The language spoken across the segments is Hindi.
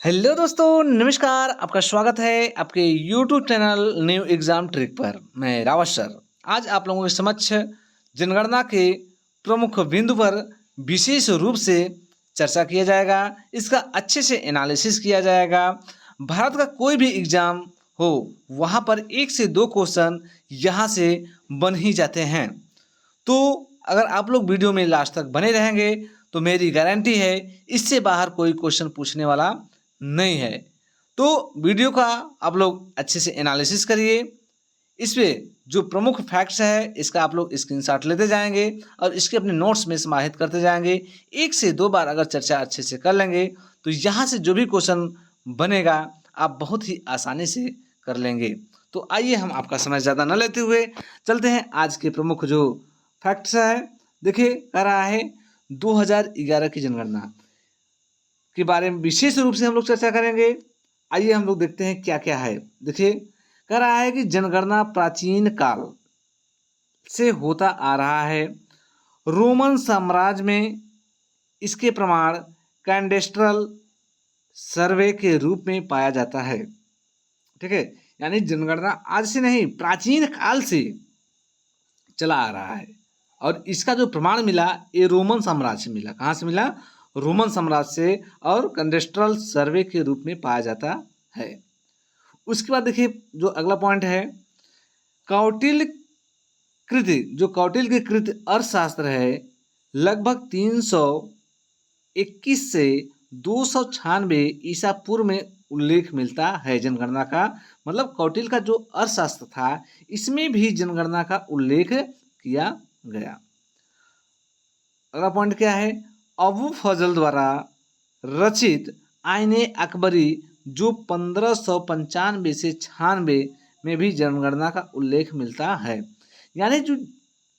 हेलो दोस्तों, नमस्कार। आपका स्वागत है आपके YouTube channel new exam trick पर। मैं रावत सर आज आप लोगों के समक्ष जनगणना के प्रमुख बिंदु पर विशेष रूप से चर्चा किया जाएगा। इसका अच्छे से एनालिसिस किया जाएगा। भारत का कोई भी एग्जाम हो वहाँ पर 1 से 2 क्वेश्चन यहाँ से बन ही जाते हैं। तो अगर आप लोग वीडियो में लास्ट तक बने रहेंगे तो मेरी गारंटी है इससे बाहर कोई क्वेश्चन पूछने वाला नहीं है। तो वीडियो का आप लोग अच्छे से एनालिसिस करिए। इस पे जो प्रमुख फैक्ट्स है इसका आप लोग स्क्रीनशॉट लेते जाएंगे और इसके अपने नोट्स में समाहित करते जाएंगे। 1 से 2 बार अगर चर्चा अच्छे से कर लेंगे तो यहाँ से जो भी क्वेश्चन बनेगा आप बहुत ही आसानी से कर लेंगे। तो आइए हम आपका समय ज़्यादा न लेते हुए चलते हैं आज के प्रमुख जो फैक्ट्स है। देखिए कह रहा है 2011 की जनगणना के बारे में विशेष रूप से हम लोग चर्चा करेंगे। आइए हम लोग देखते हैं क्या क्या है। देखिए कह रहा है कि जनगणना प्राचीन काल से होता आ रहा है। रोमन साम्राज्य में इसके प्रमाण कैडेस्ट्रल सर्वे के रूप में पाया जाता है। ठीक है, यानी जनगणना आज से नहीं प्राचीन काल से चला आ रहा है और इसका जो प्रमाण मिला ये रोमन साम्राज्य से मिला। कहाँ से मिला? रोमन साम्राज्य से, और कैडेस्ट्रल सर्वे के रूप में पाया जाता है। उसके बाद देखिए जो अगला पॉइंट है, कौटिल्य कृति, जो कौटिल्य की कृति अर्थशास्त्र है लगभग 321 से 296 ईसा पूर्व में उल्लेख मिलता है जनगणना का। मतलब कौटिल्य का जो अर्थशास्त्र था इसमें भी जनगणना का उल्लेख किया गया। अगला पॉइंट क्या है, अबू फजल द्वारा रचित आईने अकबरी जो 1595 से 96 में भी जनगणना का उल्लेख मिलता है। यानी जो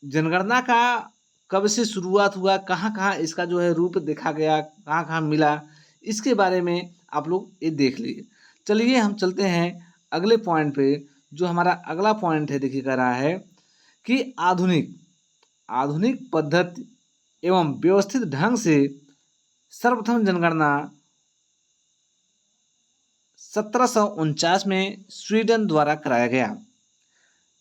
जनगणना का कब से शुरुआत हुआ, कहाँ कहाँ इसका जो है रूप देखा गया, कहाँ कहाँ मिला, इसके बारे में आप लोग ये देख लीजिए। चलिए हम चलते हैं अगले पॉइंट पे। जो हमारा अगला पॉइंट है देखिए कह रहा है कि आधुनिक पद्धति एवं व्यवस्थित ढंग से सर्वप्रथम जनगणना 1749 में स्वीडन द्वारा कराया गया।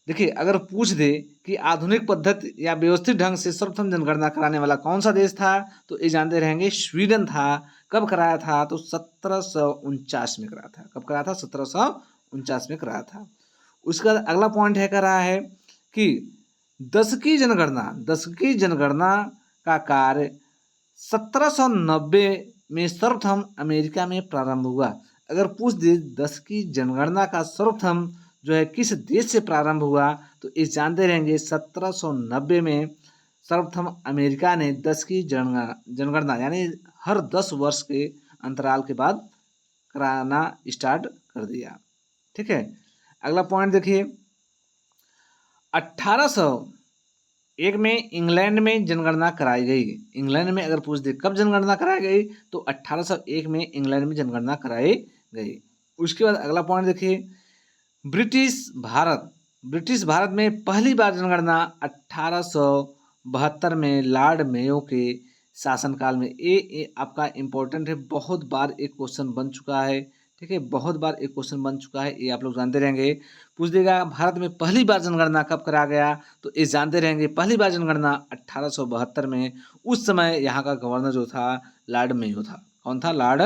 देखिए अगर पूछ दे कि आधुनिक पद्धति या व्यवस्थित ढंग से सर्वप्रथम जनगणना कराने वाला कौन सा देश था तो ये जानते रहेंगे स्वीडन था। कब कराया था? तो 1749 में कराया था। कब कराया था? 1749 में कराया था। उसका अगला पॉइंट है कह रहा है कि दशकीय जनगणना का कार्य 1790 में सर्वप्रथम अमेरिका में प्रारंभ हुआ। अगर पूछ दे दशकीय जनगणना का सर्वप्रथम जो है किस देश से प्रारंभ हुआ तो इस जानते रहेंगे 1790 में सर्वप्रथम अमेरिका ने 10 की जनगणना यानी हर 10 वर्ष के अंतराल के बाद कराना स्टार्ट कर दिया। ठीक है, अगला पॉइंट देखिए, 1801 में इंग्लैंड में जनगणना कराई गई। इंग्लैंड में अगर पूछ दे कब जनगणना कराई गई तो 1801 में इंग्लैंड में जनगणना कराई गई। उसके बाद अगला पॉइंट देखिए, ब्रिटिश भारत में पहली बार जनगणना 1872 में लॉर्ड मेयो के शासनकाल में। ये आपका इम्पोर्टेंट है, बहुत बार एक क्वेश्चन बन चुका है। ठीक है, बहुत बार एक क्वेश्चन बन चुका है, ये आप लोग जानते रहेंगे। पूछ देगा भारत में पहली बार जनगणना कब करा गया तो ये जानते रहेंगे पहली बार जनगणना 1872 में। उस समय यहाँ का गवर्नर जो था लॉर्ड मेयो था। कौन था? लॉर्ड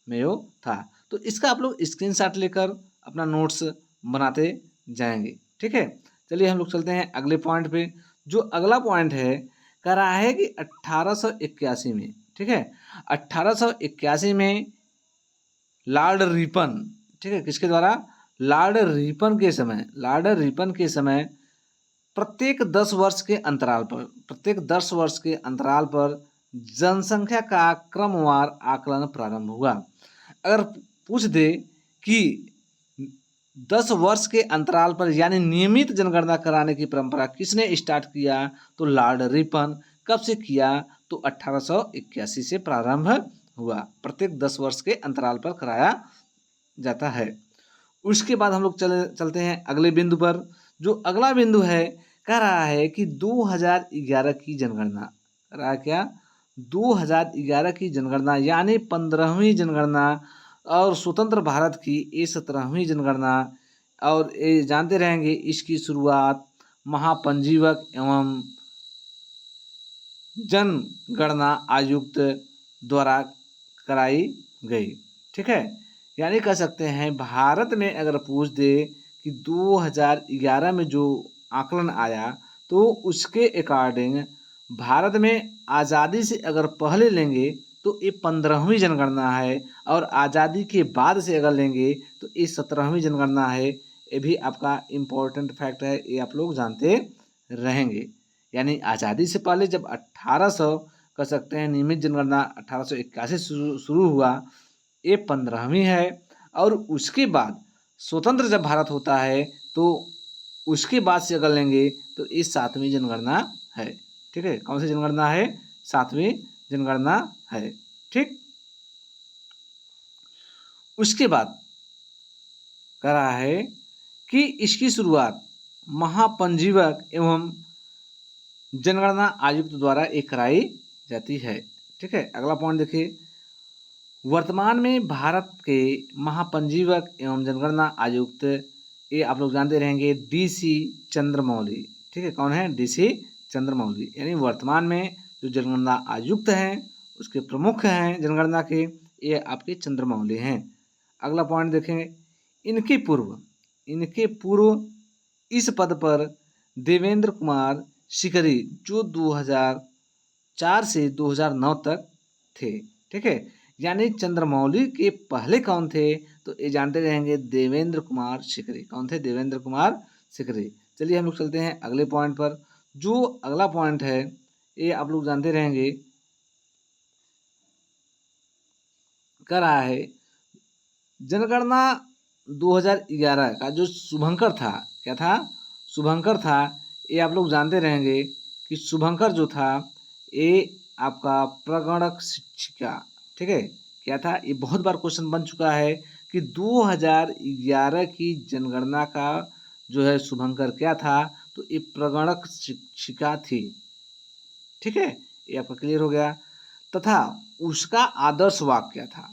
मेयो था। तो इसका आप लोग स्क्रीनशॉट लेकर अपना नोट्स बनाते जाएंगे। ठीक है, चलिए हम लोग चलते हैं अगले पॉइंट पे। जो अगला पॉइंट है कह रहा है कि 1881 में, ठीक है, 1881 में लॉर्ड रिपन, ठीक है, किसके द्वारा? लॉर्ड रिपन के समय प्रत्येक 10 वर्ष के अंतराल पर जनसंख्या का क्रमवार आकलन प्रारंभ हुआ। अगर पूछ दे कि 10 वर्ष के अंतराल पर यानी नियमित जनगणना कराने की परंपरा किसने स्टार्ट किया तो लॉर्ड रिपन। कब से किया तो 1881 से प्रारंभ हुआ। प्रत्येक 10 वर्ष के अंतराल पर कराया जाता है। उसके बाद हम लोग चलते हैं अगले बिंदु पर। जो अगला बिंदु है कह रहा है कि 2011 की जनगणना, रहा क्या? 2011 की जनगणना यानी 15वीं जनगणना और स्वतंत्र भारत की ये 17वीं जनगणना, और ये जानते रहेंगे इसकी शुरुआत महापंजीवक एवं जनगणना आयुक्त द्वारा कराई गई। ठीक है, यानी कह सकते हैं भारत में अगर पूछ दे कि 2011 में जो आकलन आया तो उसके अकॉर्डिंग भारत में आज़ादी से अगर पहले लेंगे तो ये 15वीं जनगणना है, और आज़ादी के बाद से अगर लेंगे तो ये 17वीं जनगणना है। ये भी आपका इम्पोर्टेंट फैक्ट है, ये आप लोग जानते रहेंगे। यानी आज़ादी से पहले जब 1800 कह सकते हैं नियमित जनगणना 1881 शुरू हुआ, ये 15वीं है, और उसके बाद स्वतंत्र जब भारत होता है तो उसके बाद से अगर लेंगे तो ये 7वीं जनगणना है। ठीक है, कौन सी जनगणना है? 7वीं जनगणना है। ठीक, उसके बाद करा है कि इसकी शुरुआत महापंजीवक एवं जनगणना आयुक्त द्वारा एक कराई जाती है। ठीक है, अगला पॉइंट देखिए, वर्तमान में भारत के महापंजीवक एवं जनगणना आयुक्त, ये आप लोग जानते रहेंगे, DC चंद्रमौली। ठीक है, कौन है? DC चंद्रमौली। यानी वर्तमान में जो जनगणना आयुक्त हैं उसके प्रमुख हैं जनगणना के, ये आपके चंद्रमौली हैं। अगला पॉइंट देखेंगे, इनके पूर्व इस पद पर देवेंद्र कुमार शिकरी जो 2004 से 2009 तक थे। ठीक है, यानी चंद्रमौली के पहले कौन थे? तो ये जानते रहेंगे देवेंद्र कुमार शिकरी। कौन थे? देवेंद्र कुमार शिकरी। चलिए हम लोग चलते हैं अगले पॉइंट पर। जो अगला पॉइंट है ये आप लोग जानते रहेंगे, कर रहा है जनगणना 2011 का जो शुभंकर था, क्या था? शुभंकर था। ये आप लोग जानते रहेंगे कि शुभंकर जो था ये आपका प्रगणक शिक्षिका। ठीक है, क्या था? ये बहुत बार क्वेश्चन बन चुका है कि 2011 की जनगणना का जो है शुभंकर क्या था? तो ये प्रगणक शिक्षिका थी। ठीक है, ये आपका क्लियर हो गया। तथा उसका आदर्श वाक्य क्या था?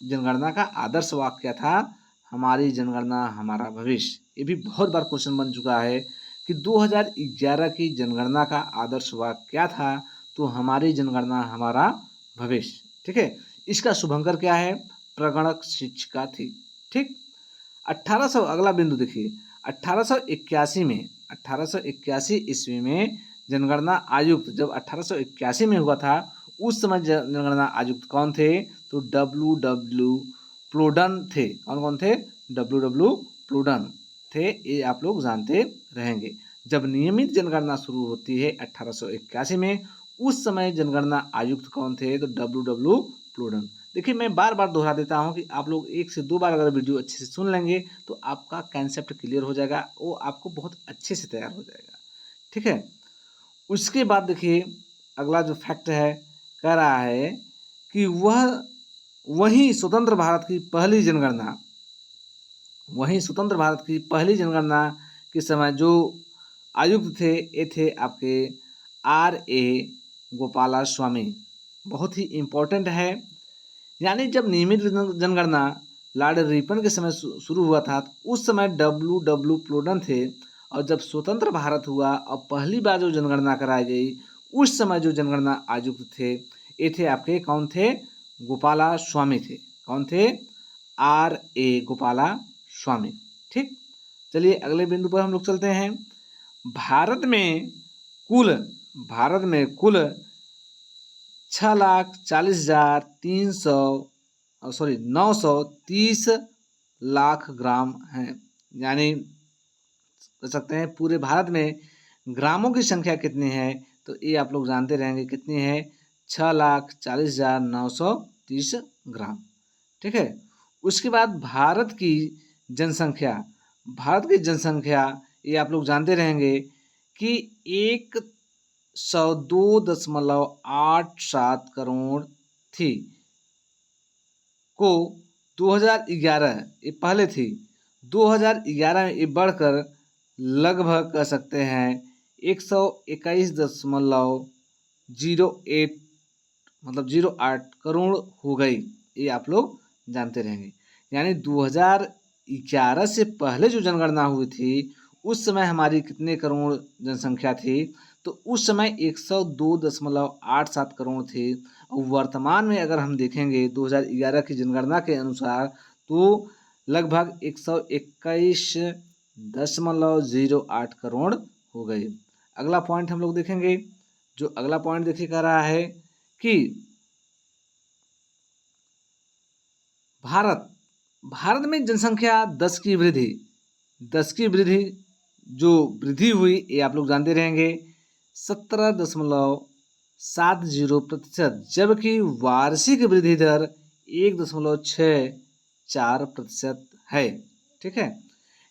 जनगणना का आदर्श वाक्य क्या था? हमारी जनगणना हमारा भविष्य। ये भी बहुत बार क्वेश्चन बन चुका है कि 2011 की जनगणना का आदर्श वाक्य क्या था? तो हमारी जनगणना हमारा भविष्य। ठीक है, इसका शुभंकर क्या है? प्रगणक शिक्षिका थी। ठीक, 1800, अगला बिंदु देखिए, 1881 ईस्वी में जनगणना आयुक्त जब 1881 में हुआ था, उस समय जनगणना आयुक्त कौन थे? तो WW प्लोडन थे। कौन कौन थे? WW प्लोडन थे। ये आप लोग जानते रहेंगे। जब नियमित जनगणना शुरू होती है 1881 में, उस समय जनगणना आयुक्त कौन थे? तो WW प्लोडन। देखिए, मैं बार बार दोहरा देता हूँ कि आप लोग 1 से 2 बार अगर वीडियो अच्छे से सुन लेंगे तो आपका कंसेप्ट क्लियर हो जाएगा, वो आपको बहुत अच्छे से तैयार हो जाएगा। ठीक है, उसके बाद देखिए अगला जो फैक्ट है, कह रहा है कि वहीं स्वतंत्र भारत की पहली जनगणना के समय जो आयुक्त थे ये थे आपके RA गोपाला स्वामी। बहुत ही इम्पोर्टेंट है। यानी जब नियमित जनगणना लॉर्ड रिपन के समय शुरू हुआ था, उस समय WW प्लोडन थे, और जब स्वतंत्र भारत हुआ और पहली बार जो जनगणना कराई गई, उस समय जो जनगणना आयुक्त थे ये थे आपके कौन थे? गोपाला स्वामी थे। कौन थे? RA गोपाला स्वामी। ठीक, चलिए अगले बिंदु पर हम लोग चलते हैं। भारत में कुल 930 लाख ग्राम हैं। यानी कह सकते हैं पूरे भारत में ग्रामों की संख्या कितनी है? तो ये आप लोग जानते रहेंगे कितनी है? 6,40,930 ग्राम। ठीक है, उसके बाद भारत की जनसंख्या ये आप लोग जानते रहेंगे कि 102.87 करोड़ थी, को 2011 ये पहले थी, 2011 में ये बढ़कर लगभग कह सकते हैं 121.08 मतलब 08 करोड़ हो गई। ये आप लोग जानते रहेंगे। यानी 2011 से पहले जो जनगणना हुई थी उस समय हमारी कितने करोड़ जनसंख्या थी, तो उस समय 102.87 करोड़ थी। और वर्तमान में अगर हम देखेंगे 2011 की जनगणना के अनुसार तो लगभग 121.08 करोड़ हो गई। अगला पॉइंट हम लोग देखेंगे। जो अगला पॉइंट देखिए कह रहा है कि भारत में जनसंख्या 10 की वृद्धि जो वृद्धि हुई ये आप लोग जानते रहेंगे 17.70%, जबकि वार्षिक वृद्धि दर 1.64% है। ठीक है,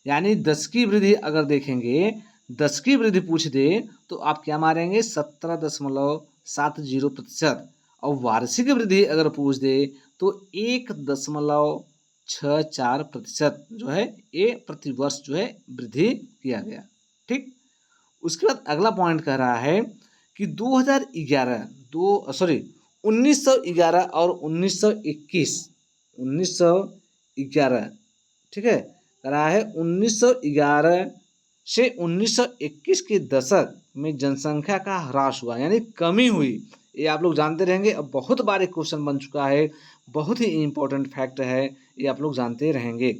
यानी 10 की वृद्धि अगर देखेंगे, 10 की वृद्धि पूछ दे तो आप क्या मारेंगे 17.70%, और वार्षिक वृद्धि अगर पूछ दे तो 1.64% जो है ये प्रतिवर्ष जो है वृद्धि किया गया। ठीक, उसके बाद अगला पॉइंट कह रहा है कि 1911 और 1911, ठीक है, कह रहा है 1911 से 1921 के दशक में जनसंख्या का ह्रास हुआ, यानी कमी हुई। ये आप लोग जानते रहेंगे। अब बहुत बार एक क्वेश्चन बन चुका है, बहुत ही इम्पोर्टेंट फैक्ट है, ये आप लोग जानते रहेंगे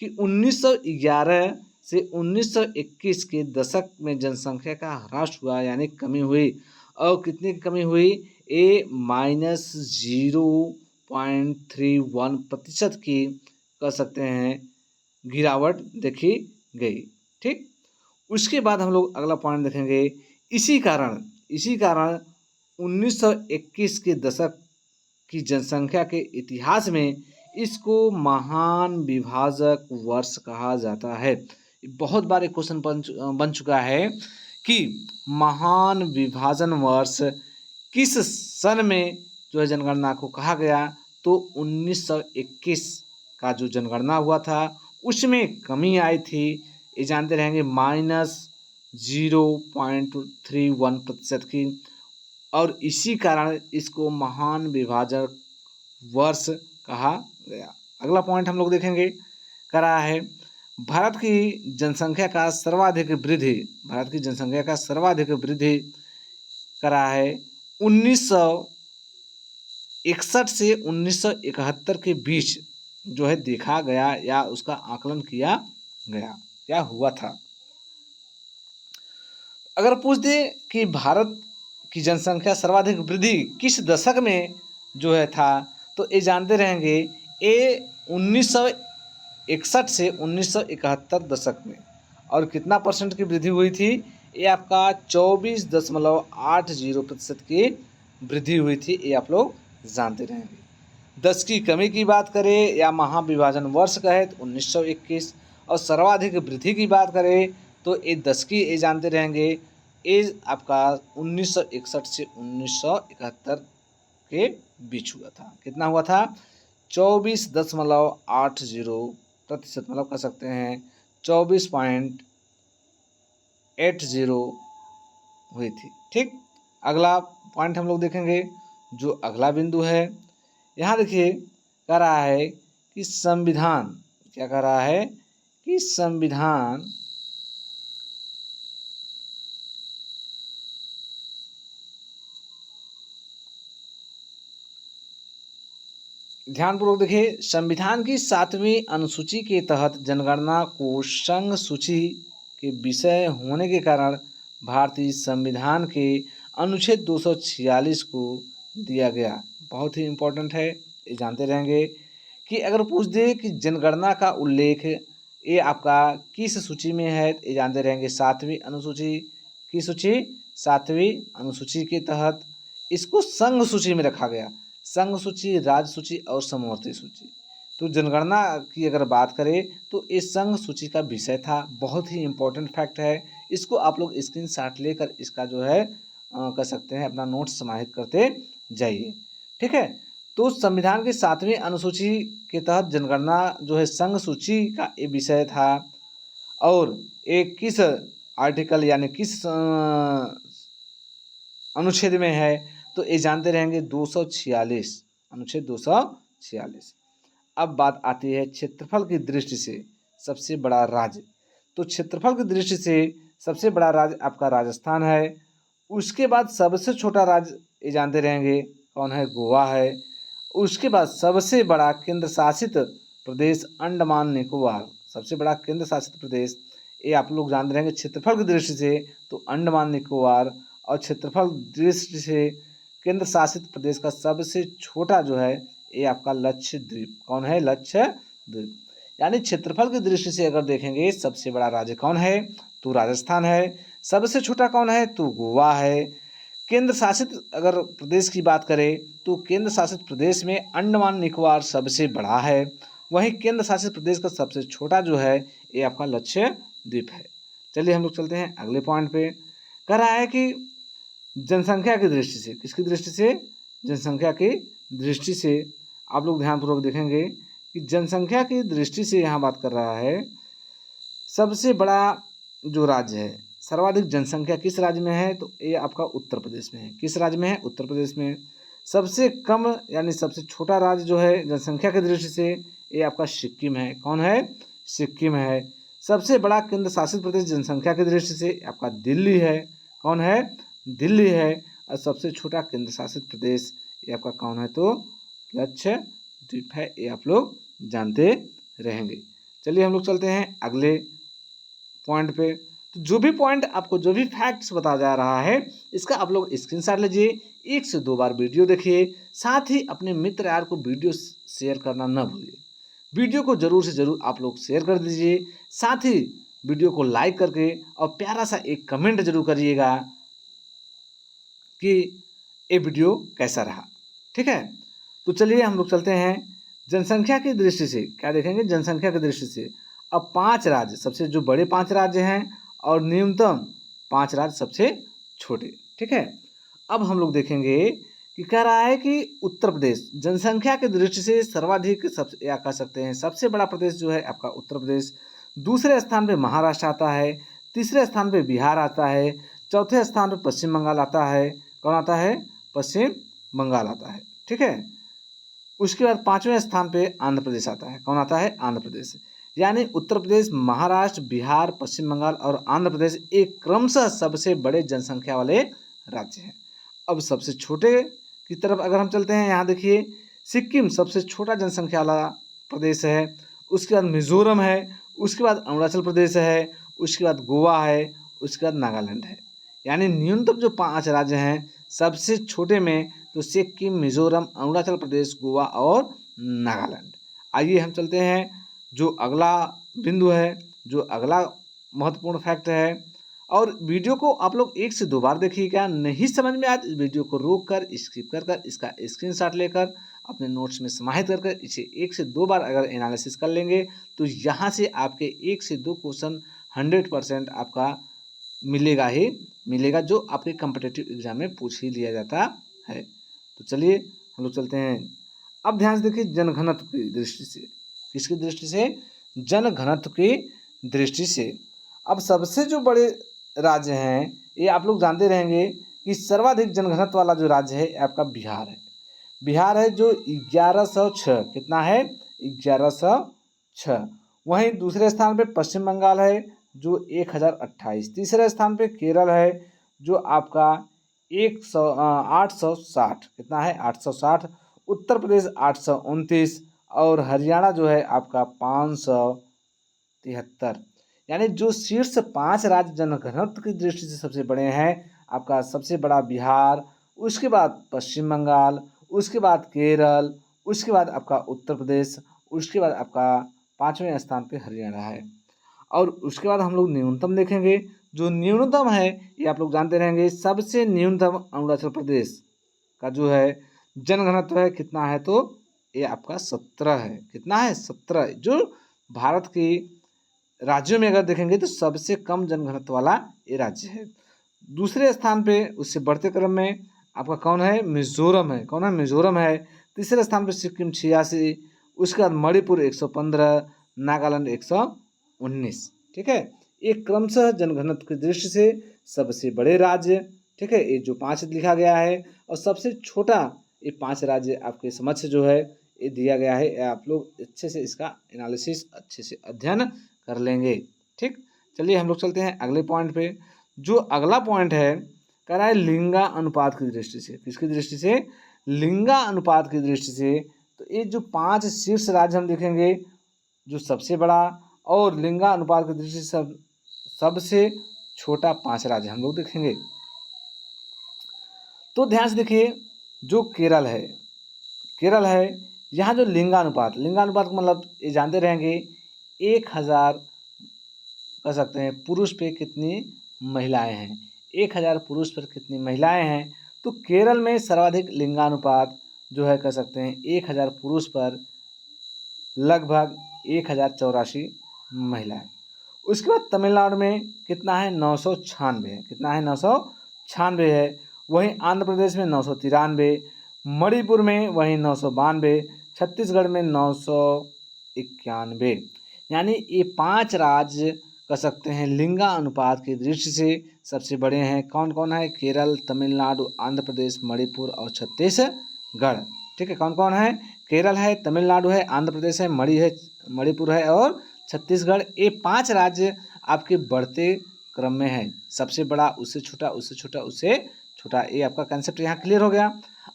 कि 1911 से 1921 के दशक में जनसंख्या का ह्रास हुआ, यानी कमी हुई। और कितनी कमी हुई? -0.31% की कह सकते हैं गिरावट देखी गई। ठीक, उसके बाद हम लोग अगला पॉइंट देखेंगे। इसी कारण 1921 के दशक की जनसंख्या के इतिहास में इसको महान विभाजक वर्ष कहा जाता है। बहुत बार एक क्वेश्चन बन चुका है कि महान विभाजन वर्ष किस सन में जो है जनगणना को कहा गया, तो 1921 का जो जनगणना हुआ था उसमें कमी आई थी, ये जानते रहेंगे, -0.31% की, और इसी कारण इसको महान विभाजक वर्ष कहा गया। अगला पॉइंट हम लोग देखेंगे, करा है भारत की जनसंख्या का सर्वाधिक वृद्धि करा है 1961 से 1971 के बीच जो है देखा गया, या उसका आकलन किया गया, क्या हुआ था। अगर पूछ दे कि भारत की जनसंख्या सर्वाधिक वृद्धि किस दशक में जो है था, तो ये जानते रहेंगे ये 1961 से 1971 दशक में। और कितना परसेंट की वृद्धि हुई थी? ये आपका 24.80% की वृद्धि हुई थी, ये आप लोग जानते रहेंगे। 10 की कमी की बात करें या महाविभाजन वर्ष कहे तो 1921, और सर्वाधिक वृद्धि की बात करें तो ये 10 की ये जानते रहेंगे, ये आपका 1961 से 1971 के बीच हुआ था। कितना हुआ था? 24.80%, मतलब कह सकते हैं 24.80 हुई थी। ठीक, अगला पॉइंट हम लोग देखेंगे। जो अगला बिंदु है यहाँ देखिए, कह रहा है कि संविधान, क्या कह रहा है कि संविधान ध्यानपूर्वक देखिए, संविधान की 7वीं अनुसूची के तहत जनगणना को संघ सूची के विषय होने के कारण भारतीय संविधान के अनुच्छेद 246 को दिया गया। बहुत ही इम्पोर्टेंट है, ये जानते रहेंगे कि अगर पूछ दे कि जनगणना का उल्लेख ये आपका किस सूची में है, ये जानते रहेंगे 7वीं अनुसूची की सूची, 7वीं अनुसूची के तहत इसको संघ सूची में रखा गया। संघ सूची, राज्य सूची और समवर्ती सूची। तो जनगणना की अगर बात करें तो इस संघ सूची का विषय था। बहुत ही इम्पोर्टेंट फैक्ट है, इसको आप लोग स्क्रीनशॉट लेकर इसका जो है कह सकते हैं अपना नोट्स समाहित करते जाइए। ठीक है, तो संविधान की 7वीं अनुसूची के तहत जनगणना जो है संघ सूची का ये विषय था। और एक किस आर्टिकल यानी किस अनुच्छेद में है, तो ये जानते रहेंगे 246, अनुच्छेद 246। अब बात आती है क्षेत्रफल की दृष्टि से सबसे बड़ा राज्य। तो क्षेत्रफल की दृष्टि से सबसे बड़ा राज्य आपका राजस्थान है। उसके बाद सबसे छोटा राज्य ये जानते रहेंगे कौन है, गोवा है। उसके बाद सबसे बड़ा केंद्र शासित प्रदेश अंडमान निकोबार। सबसे बड़ा केंद्र शासित प्रदेश ये आप लोग जानते रहेंगे क्षेत्रफल की दृष्टि से तो अंडमान निकोबार, और क्षेत्रफल दृष्टि से केंद्र शासित प्रदेश का सबसे छोटा जो है ये आपका लक्षद्वीप। कौन है? लक्षद्वीप। यानी क्षेत्रफल की दृष्टि से अगर देखेंगे सबसे बड़ा राज्य कौन है तो राजस्थान है, सबसे छोटा कौन है तो गोवा है। केंद्र शासित अगर प्रदेश की बात करें तो केंद्र शासित प्रदेश में अंडमान निकोबार सबसे बड़ा है, वहीं केंद्र शासित प्रदेश का सबसे छोटा जो है ये आपका लक्षद्वीप है। चलिए हम लोग चलते हैं अगले पॉइंट पे। कह रहा है कि जनसंख्या की दृष्टि से, किसकी दृष्टि से? जनसंख्या की दृष्टि से आप लोग ध्यानपूर्वक देखेंगे कि जनसंख्या की दृष्टि से यहाँ बात कर रहा है सबसे बड़ा जो राज्य है, सर्वाधिक जनसंख्या किस राज्य में है तो ये आपका उत्तर प्रदेश में है। किस राज्य में है? उत्तर प्रदेश में। सबसे कम यानी सबसे छोटा राज्य जो है जनसंख्या की दृष्टि से ये आपका सिक्किम है। कौन है? सिक्किम है। सबसे बड़ा केंद्र शासित प्रदेश जनसंख्या की दृष्टि से आपका दिल्ली है। कौन है? दिल्ली है। और सबसे छोटा केंद्र शासित प्रदेश ये आपका कौन है तो लक्षद्वीप है। ये आप लोग जानते रहेंगे। चलिए हम लोग चलते हैं अगले पॉइंट पे। तो जो भी पॉइंट आपको जो भी फैक्ट्स बताया जा रहा है इसका आप लोग स्क्रीनशॉट लीजिए, 1 से 2 बार वीडियो देखिए, साथ ही अपने मित्र यार को वीडियो शेयर करना न भूलिए। वीडियो को जरूर से जरूर आप लोग शेयर कर दीजिए, साथ ही वीडियो को लाइक करके और प्यारा सा एक कमेंट जरूर करिएगा कि ये वीडियो कैसा रहा। ठीक है, तो चलिए हम लोग चलते हैं जनसंख्या की दृष्टि से। क्या देखेंगे? जनसंख्या की दृष्टि से अब 5 राज्य, सबसे जो बड़े 5 राज्य हैं और न्यूनतम 5 राज्य सबसे छोटे। ठीक है, अब हम लोग देखेंगे कि कह रहा है कि उत्तर प्रदेश जनसंख्या की दृष्टि से सर्वाधिक, सबसे या कह सकते हैं सबसे बड़ा प्रदेश जो है आपका उत्तर प्रदेश। दूसरे स्थान पे महाराष्ट्र आता है, तीसरे स्थान पे बिहार आता है, चौथे स्थान पे पश्चिम बंगाल आता है। कौन आता है? पश्चिम बंगाल आता है। ठीक है, उसके बाद 5वें स्थान पे आंध्र प्रदेश आता है। कौन आता है? आंध्र प्रदेश। यानी उत्तर प्रदेश, महाराष्ट्र, बिहार, पश्चिम बंगाल और आंध्र प्रदेश एक क्रमशः सबसे बड़े जनसंख्या वाले राज्य हैं। अब सबसे छोटे की तरफ अगर हम चलते हैं, यहाँ देखिए सिक्किम सबसे छोटा जनसंख्या वाला प्रदेश है, उसके बाद मिजोरम है, उसके बाद अरुणाचल प्रदेश है, उसके बाद गोवा है, उसके बाद नागालैंड है। यानी न्यूनतम जो 5 राज्य हैं सबसे छोटे में तो सिक्किम, मिजोरम, अरुणाचल प्रदेश, गोवा और नागालैंड। आइए हम चलते हैं जो अगला बिंदु है, जो अगला महत्वपूर्ण फैक्ट है। और वीडियो को आप लोग 1 से 2 बार देखिएगा, नहीं समझ में आए इस वीडियो को रोक कर, स्किप कर इसका स्क्रीनशॉट लेकर अपने नोट्स में समाहित कर इसे 1 से 2 बार अगर एनालिसिस कर लेंगे तो यहाँ से आपके 1 से 2 क्वेश्चन 100% आपका मिलेगा ही मिलेगा, जो आपके कॉम्पिटिटिव एग्जाम में पूछ ही लिया जाता है। तो चलिए हम लोग चलते हैं। अब ध्यान से देखिए जनघनत्व की दृष्टि से। किसकी दृष्टि से? जनघनत्व की दृष्टि से। अब सबसे जो बड़े राज्य हैं ये आप लोग जानते रहेंगे कि सर्वाधिक जनघनत्व वाला जो राज्य है आपका बिहार है। बिहार है जो 1106, कितना है? 1106। वहीं दूसरे स्थान पे पश्चिम बंगाल है जो 1028। तीसरे स्थान पे केरल है जो आपका 860, कितना है? 860। उत्तर प्रदेश 829 और हरियाणा जो है आपका 573। यानी जो शीर्ष 5 राज्य जनघनत्व की दृष्टि से सबसे बड़े हैं, आपका सबसे बड़ा बिहार, उसके बाद पश्चिम बंगाल, उसके बाद केरल, उसके बाद आपका उत्तर प्रदेश, उसके बाद आपका 5वें स्थान पे हरियाणा है। और उसके बाद हम लोग न्यूनतम देखेंगे। जो न्यूनतम है ये आप लोग जानते रहेंगे, सबसे न्यूनतम अरुणाचल प्रदेश का जो है जनघनत्व है, कितना है तो ये आपका 17 है। कितना है? 17। जो भारत की राज्यों में अगर देखेंगे तो सबसे कम जनघनत्व वाला ये राज्य है। दूसरे स्थान पे उससे बढ़ते क्रम में आपका कौन है? मिजोरम है। कौन है? मिजोरम है। तीसरे स्थान पे सिक्किम 86, उसके बाद मणिपुर 115, नागालैंड 119। ठीक है, एक क्रमशः जनघनत्व की दृष्टि से सबसे बड़े राज्य। ठीक है, ये जो 5 लिखा गया है और सबसे छोटा ये 5 राज्य आपके समक्ष जो है ये दिया गया है, आप लोग अच्छे से इसका एनालिसिस अच्छे से अध्ययन कर लेंगे। ठीक, चलिए हम लोग चलते हैं अगले पॉइंट पे। जो अगला पॉइंट है कह रहा है लिंगा अनुपात की दृष्टि से। किसकी दृष्टि से? लिंगा अनुपात की दृष्टि से। तो ये जो 5 शीर्ष राज्य हम देखेंगे, जो सबसे बड़ा और लिंगा अनुपात की दृष्टि से सबसे छोटा 5 राज्य हम लोग देखेंगे। तो ध्यान से देखिए, जो केरल है यहाँ जो लिंगानुपात का मतलब ये जानते रहेंगे 1000 कह सकते हैं पुरुष पे कितनी महिलाएं हैं, 1000 पुरुष पर कितनी महिलाएं हैं। तो केरल में सर्वाधिक लिंगानुपात जो है कह सकते हैं 1000 पुरुष पर लगभग 1084 महिलाएं। उसके बाद तमिलनाडु में कितना है? 996 है। कितना है? 996 है। वहीं आंध्र प्रदेश में 993, मणिपुर में वहीं 992, छत्तीसगढ़ में 991। यानी ये 5 राज्य कह सकते हैं लिंगा अनुपात की दृष्टि से सबसे बड़े हैं। कौन कौन है? केरल, तमिलनाडु, आंध्र प्रदेश, मणिपुर और छत्तीसगढ़। ठीक है, कौन कौन है? केरल है, तमिलनाडु है, आंध्र प्रदेश है, मणिपुर है और छत्तीसगढ़। ये 5 राज्य आपके बढ़ते क्रम में है। सबसे बड़ा, उससे छोटा, उससे छोटा, उससे छोटा। ये आपका कंसेप्ट यहाँ क्लियर हो गया।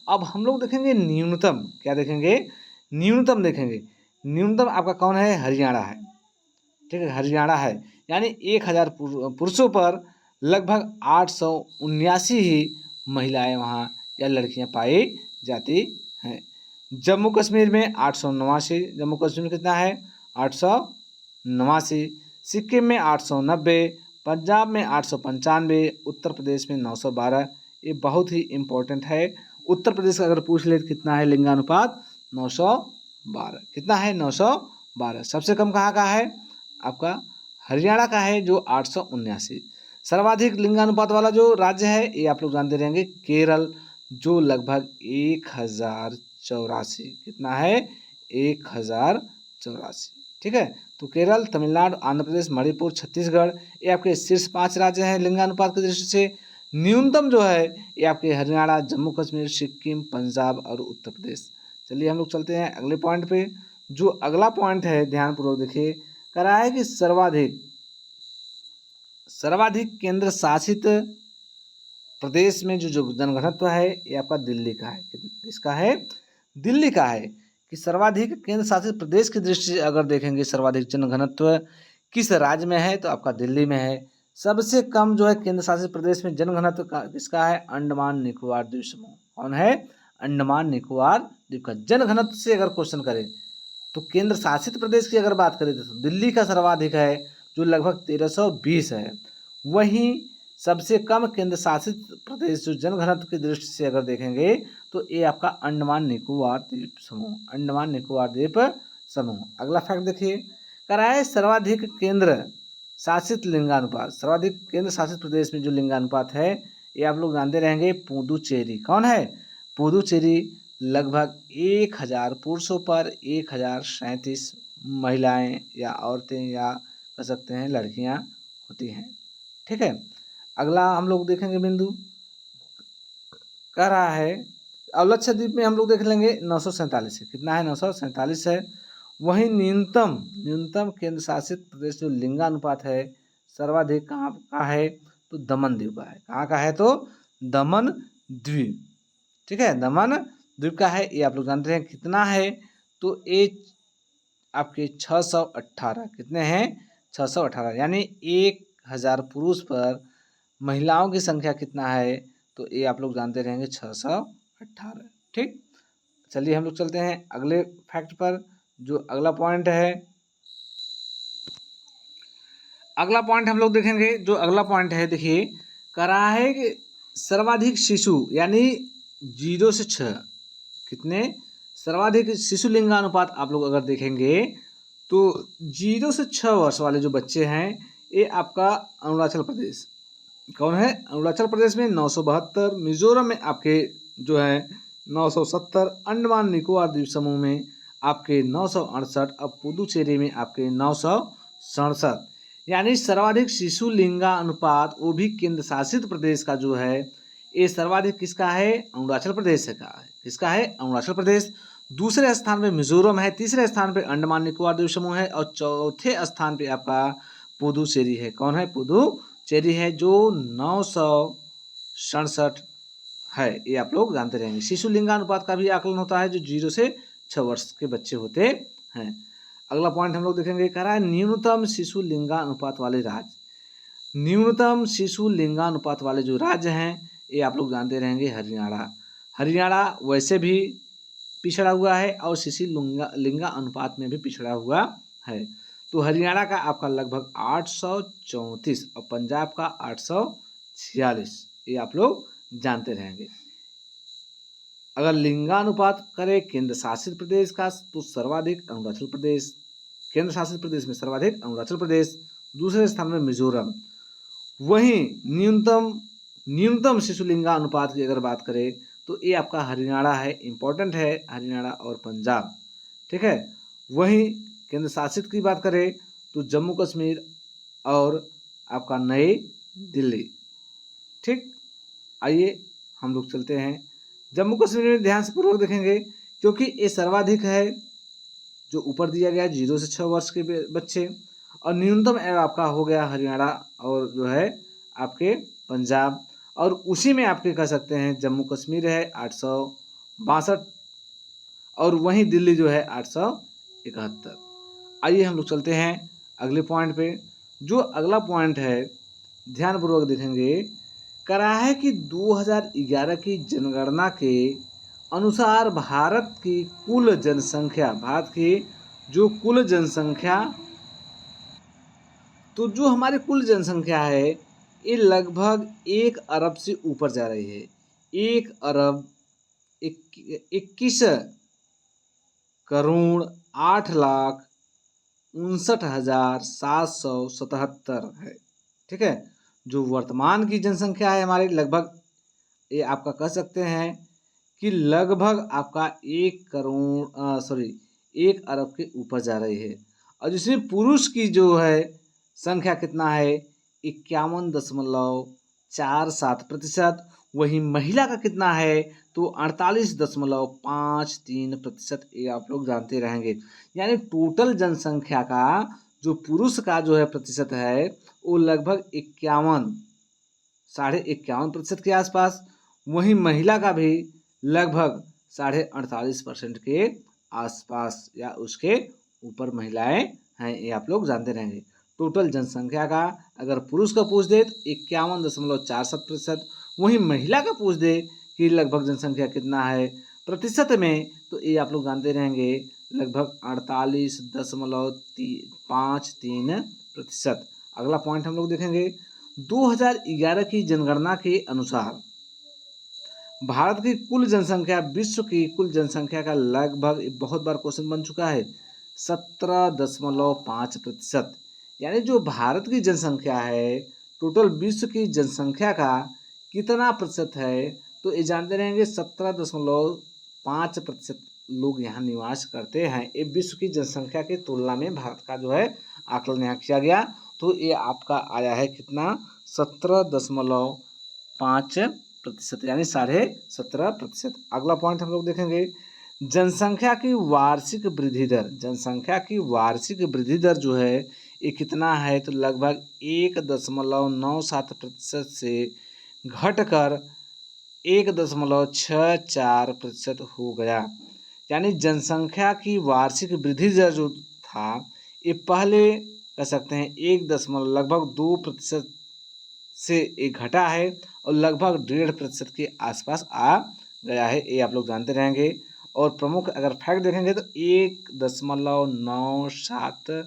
अब हम लोग देखेंगे न्यूनतम। क्या देखेंगे? न्यूनतम देखेंगे। न्यूनतम आपका कौन है? हरियाणा है। ठीक है, हरियाणा है। यानी 1000 पुरुषों पर लगभग 879 ही महिलाएं वहाँ या लड़कियाँ पाई जाती हैं। जम्मू कश्मीर में 889, जम्मू कश्मीर में कितना है? 889। सिक्किम में 890, पंजाब में 895, उत्तर प्रदेश में 912। ये बहुत ही इम्पोर्टेंट है। उत्तर प्रदेश का अगर पूछ ले कितना है लिंगानुपात? 912। कितना है? 912। सबसे कम कहाँ का है? आपका हरियाणा का है जो 879। सर्वाधिक लिंगानुपात वाला जो राज्य है ये आप लोग जानते रहेंगे केरल, जो लगभग 1084। कितना है? 1084। ठीक है, तो केरल, तमिलनाडु, आंध्र प्रदेश, मणिपुर, छत्तीसगढ़ ये आपके शीर्ष 5 राज्य हैं लिंगानुपात की दृष्टि से। न्यूनतम जो है ये आपके हरियाणा, जम्मू कश्मीर, सिक्किम, पंजाब और उत्तर प्रदेश। चलिए हम लोग चलते हैं अगले पॉइंट पे। जो अगला पॉइंट है ध्यानपूर्वक देखिए, कह रहा है कि सर्वाधिक केंद्र शासित प्रदेश में जो जनघनत्व है ये आपका दिल्ली का है। किसका है? दिल्ली का है। कि सर्वाधिक केंद्र शासित प्रदेश की दृष्टि से अगर देखेंगे सर्वाधिक जनघनत्व किस राज्य में है तो आपका दिल्ली में है। सबसे कम जो है केंद्र शासित प्रदेश में जनघनत्व किसका है? अंडमान निकोबार द्वीप समूह। कौन है? अंडमान निकोबार द्वीप का। जनघनत्व से अगर क्वेश्चन करें तो केंद्र शासित प्रदेश की अगर बात करें तो दिल्ली का सर्वाधिक है जो लगभग 1320 है। वहीं सबसे कम केंद्र शासित प्रदेश जो जनघनत्व की दृष्टि से अगर देखेंगे तो ये आपका अंडमान निकोबार द्वीप समूह, अंडमान निकोबार द्वीप समूह। अगला फैक्ट देखिए, कह रहा है सर्वाधिक केंद्र शासित लिंगानुपात। सर्वाधिक केंद्र शासित प्रदेश में जो लिंगानुपात है ये आप लोग जानते रहेंगे पुदुचेरी। कौन है? पुदुचेरी। लगभग 1000 पुरुषों पर 1037 महिलाएं या औरतें या कह सकते हैं लड़कियां होती हैं। ठीक है, अगला हम लोग देखेंगे बिंदु, कह रहा है और लक्षद्वीप में हम लोग देख लेंगे 947 है। कितना है? 947 है। वहीं न्यूनतम केंद्र शासित प्रदेश जो लिंगानुपात है सर्वाधिक कहाँ का है? तो दमन द्वीप का है। कहाँ का है? तो दमन द्वीप। ठीक है, दमन द्वीप का है। ये आप लोग जानते हैं कितना है? तो ये आपके 618। कितने हैं? 618। यानी 1000 पुरुष पर महिलाओं की संख्या कितना है? तो ये आप लोग जानते रहेंगे 618। ठीक, चलिए हम लोग चलते हैं अगले फैक्ट पर। जो अगला पॉइंट है, अगला पॉइंट हम लोग देखेंगे। जो अगला पॉइंट है देखिए, कह रहा है कि सर्वाधिक शिशु यानी 0 से 6 कितने सर्वाधिक शिशु लिंगानुपात आप लोग अगर देखेंगे तो 0 से 6 वर्ष वाले जो बच्चे हैं ये आपका अरुणाचल प्रदेश। कौन है? अरुणाचल प्रदेश में 972, मिजोरम में आपके जो है 970, अंडमान निकोबार द्वीप समूह में आपके 968, अब पुदुचेरी में आपके 967। यानी सर्वाधिक शिशु लिंगा अनुपात वो भी केंद्र शासित प्रदेश का जो है ये सर्वाधिक किसका है? अरुणाचल प्रदेश का है। किसका है? अरुणाचल प्रदेश, दूसरे स्थान पे मिजोरम है, तीसरे स्थान पे अंडमान निकोबार द्वीप समूह है और चौथे स्थान पे आपका पुदुचेरी है। कौन है? पुदुचेरी है, जो 967 है। ये आप लोग जानते रहेंगे। शिशु लिंगानुपात का भी आकलन होता है, जो 0 से 6 वर्ष के बच्चे होते हैं। अगला पॉइंट हम लोग देखेंगे, कह रहा है न्यूनतम शिशु लिंगानुपात वाले राज्य। न्यूनतम शिशु लिंगानुपात वाले जो राज्य हैं, ये आप लोग जानते रहेंगे, हरियाणा। हरियाणा वैसे भी पिछड़ा हुआ है और शिशु लिंगा अनुपात में भी पिछड़ा हुआ है। तो हरियाणा का आपका लगभग 834 और पंजाब का 846, ये आप लोग जानते रहेंगे। अगर लिंगानुपात करें केंद्र शासित प्रदेश का, तो सर्वाधिक अरुणाचल प्रदेश, केंद्र शासित प्रदेश में सर्वाधिक अरुणाचल प्रदेश, दूसरे स्थान में मिजोरम। वहीं न्यूनतम शिशु लिंगानुपात की अगर बात करें तो ये आपका हरियाणा है, इंपॉर्टेंट है हरियाणा और पंजाब, ठीक है। वहीं केंद्र शासित की बात करें तो जम्मू कश्मीर और आपका नई दिल्ली, ठीक। आइए हम लोग चलते हैं जम्मू कश्मीर में, ध्यान से पूर्वक देखेंगे क्योंकि ये सर्वाधिक है, जो ऊपर दिया गया 0 से 6 वर्ष के बच्चे, और न्यूनतम आपका हो गया हरियाणा और जो है आपके पंजाब, और उसी में आपके कह सकते हैं जम्मू कश्मीर है 862 और वहीं दिल्ली जो है 871। आइए हम लोग चलते हैं अगले पॉइंट पे। जो अगला पॉइंट है ध्यानपूर्वक देखेंगे, करा है कि 2011 की जनगणना के अनुसार भारत की कुल जनसंख्या, भारत की जो कुल जनसंख्या, तो जो हमारी कुल जनसंख्या है ये लगभग 1 अरब से ऊपर जा रही है। 1 अरब 21 करोड़ 8,59,777 है, ठीक है। जो वर्तमान की जनसंख्या है हमारी, लगभग ये आपका कह सकते हैं कि लगभग आपका 1 अरब के ऊपर जा रही है। और जिसमें पुरुष की जो है संख्या कितना है, 51.47%। वहीं महिला का कितना है तो 48.53%। ये आप लोग जानते रहेंगे। यानी टोटल जनसंख्या का जो पुरुष का जो है प्रतिशत है वो लगभग 51.51% के आसपास, वहीं महिला का भी लगभग 48.5% के आसपास या उसके ऊपर महिलाएं हैं। ये आप लोग जानते रहेंगे। टोटल जनसंख्या का अगर पुरुष का पूछ दे तो 51.47%, वहीं महिला का पूछ दे कि लगभग जनसंख्या कितना है प्रतिशत में, तो ये आप लोग जानते रहेंगे लगभग 48.53%। अगला पॉइंट हम लोग देखेंगे, 2011 की जनगणना के अनुसार भारत की कुल जनसंख्या विश्व की कुल जनसंख्या का लगभग, बहुत बार क्वेश्चन बन चुका है, 17.5%। यानी जो भारत की जनसंख्या है टोटल विश्व की जनसंख्या का कितना प्रतिशत है, तो ये जानते रहेंगे 17.5% लोग यहाँ निवास करते हैं। ये विश्व की जनसंख्या की तुलना में भारत का जो है आकलन यहाँ किया गया, तो ये आपका आया है कितना, 17.5%, यानी 17.5%। अगला पॉइंट हम लोग देखेंगे, जनसंख्या की वार्षिक वृद्धि दर। जनसंख्या की वार्षिक वृद्धि दर जो है ये कितना है, तो लगभग 1.97% से घटकर 1.64% हो गया। यानी जनसंख्या की वार्षिक वृद्धि दर जो था ये पहले कह सकते हैं लगभग 2% से एक घटा है और लगभग 1.5% के आसपास आ गया है। ये आप लोग जानते रहेंगे। और प्रमुख अगर फैक्ट देखेंगे तो 1.97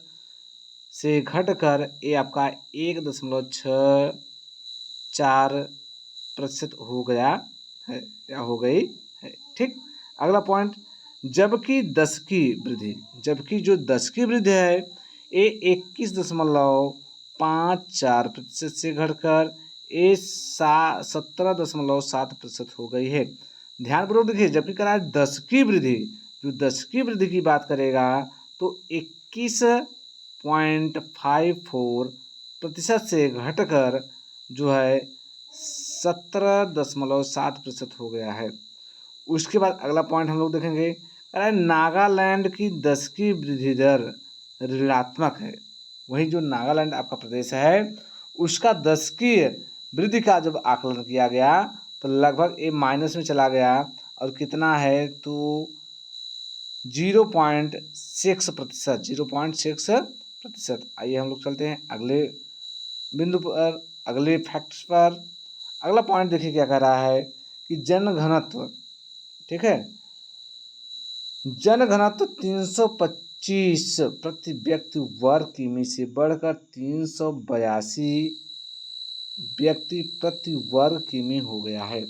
से घटकर ये आपका 1.64% हो गया है या हो गई है, ठीक। अगला पॉइंट, जबकि जो 10 की वृद्धि है ये 21.54% से घटकर ये 17.7% हो गई है। ध्यानपूर्वक देखिए, जबकि करा है 10 की वृद्धि, जो 10 की वृद्धि की बात करेगा तो 21.54% से घटकर जो है 17.7% हो गया है। उसके बाद अगला पॉइंट हम लोग देखेंगे, अरे नागालैंड की 10 की वृद्धि दर ऋणात्मक है। वही जो नागालैंड आपका प्रदेश है उसका 10 की वृद्धि का जब आकलन किया गया तो लगभग ये माइनस में चला गया और कितना है तो 0.6%, 0.6%। आइए हम लोग चलते हैं अगले बिंदु पर, अगले फैक्ट्स पर। अगला पॉइंट देखिए क्या कह रहा है कि जनघनत्व, ठीक है, जनघनत्व 325 प्रति व्यक्ति वर्ग किमी से बढ़कर 382 व्यक्ति प्रति वर्ग किमी हो गया है।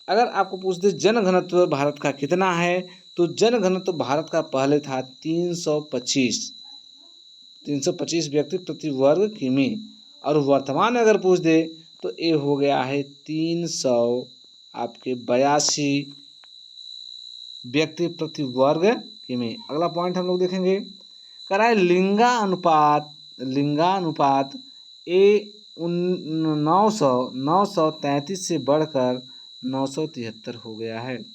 अगर आपको पूछ दे जनघनत्व भारत का कितना है तो जनघनत्व भारत का पहले था 325 व्यक्ति प्रति वर्ग किमी, और वर्तमान में अगर पूछ दे तो ये हो गया है 382 व्यक्ति प्रति वर्ग किमी। अगला पॉइंट हम लोग देखेंगे कराए लिंगानुपात ए 933 से बढ़कर 973 हो गया है।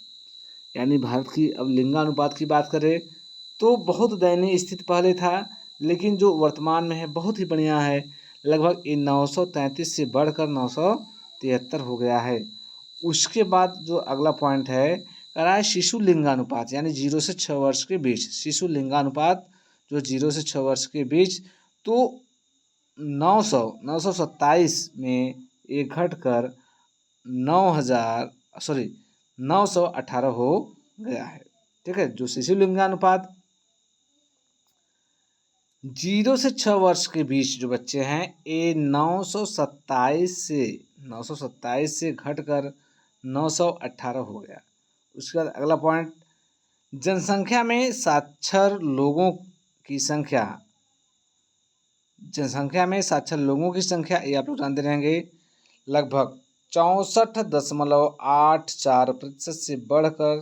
यानी भारत की अब लिंगानुपात की बात करें तो बहुत दयनीय स्थिति पहले था, लेकिन जो वर्तमान में है बहुत ही बढ़िया है। लगभग ये 933 से बढ़कर 973 हो गया है। उसके बाद जो अगला पॉइंट है कह रहा है शिशु लिंगानुपात, यानी 0 से 6 वर्ष के बीच शिशु लिंगानुपात जो 0 से 6 वर्ष के बीच, तो 927 में ये घटकर 918 हो गया है। ठीक है, जो शिशु लिंगानुपात 0 से 6 वर्ष के बीच जो बच्चे हैं ये 927 से घटकर 918 हो गया। उसके बाद अगला पॉइंट जनसंख्या में साक्षर लोगों की संख्या, जनसंख्या में साक्षर लोगों की संख्या ये आप लोग जानते रहेंगे लगभग 64.84% से बढ़कर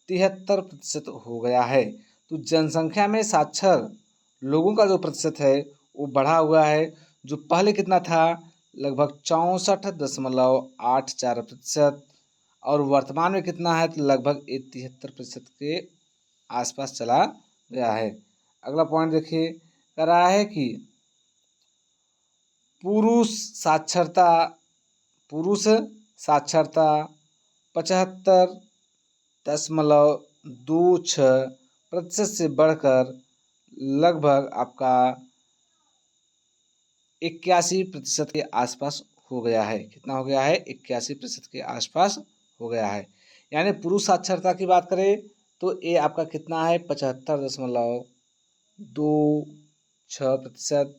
73% हो गया है। तो जनसंख्या में साक्षर लोगों का जो प्रतिशत है वो बढ़ा हुआ है। जो पहले कितना था लगभग 64.84% और वर्तमान में कितना है तो लगभग 73% के आसपास चला गया है। अगला पॉइंट देखिए कह रहा है कि पुरुष साक्षरता 75.26% से बढ़कर लगभग आपका 81% के आसपास हो गया है। कितना हो गया है 81% के आसपास हो गया है। यानी पुरुष साक्षरता की बात करें तो ये आपका कितना है 75.26%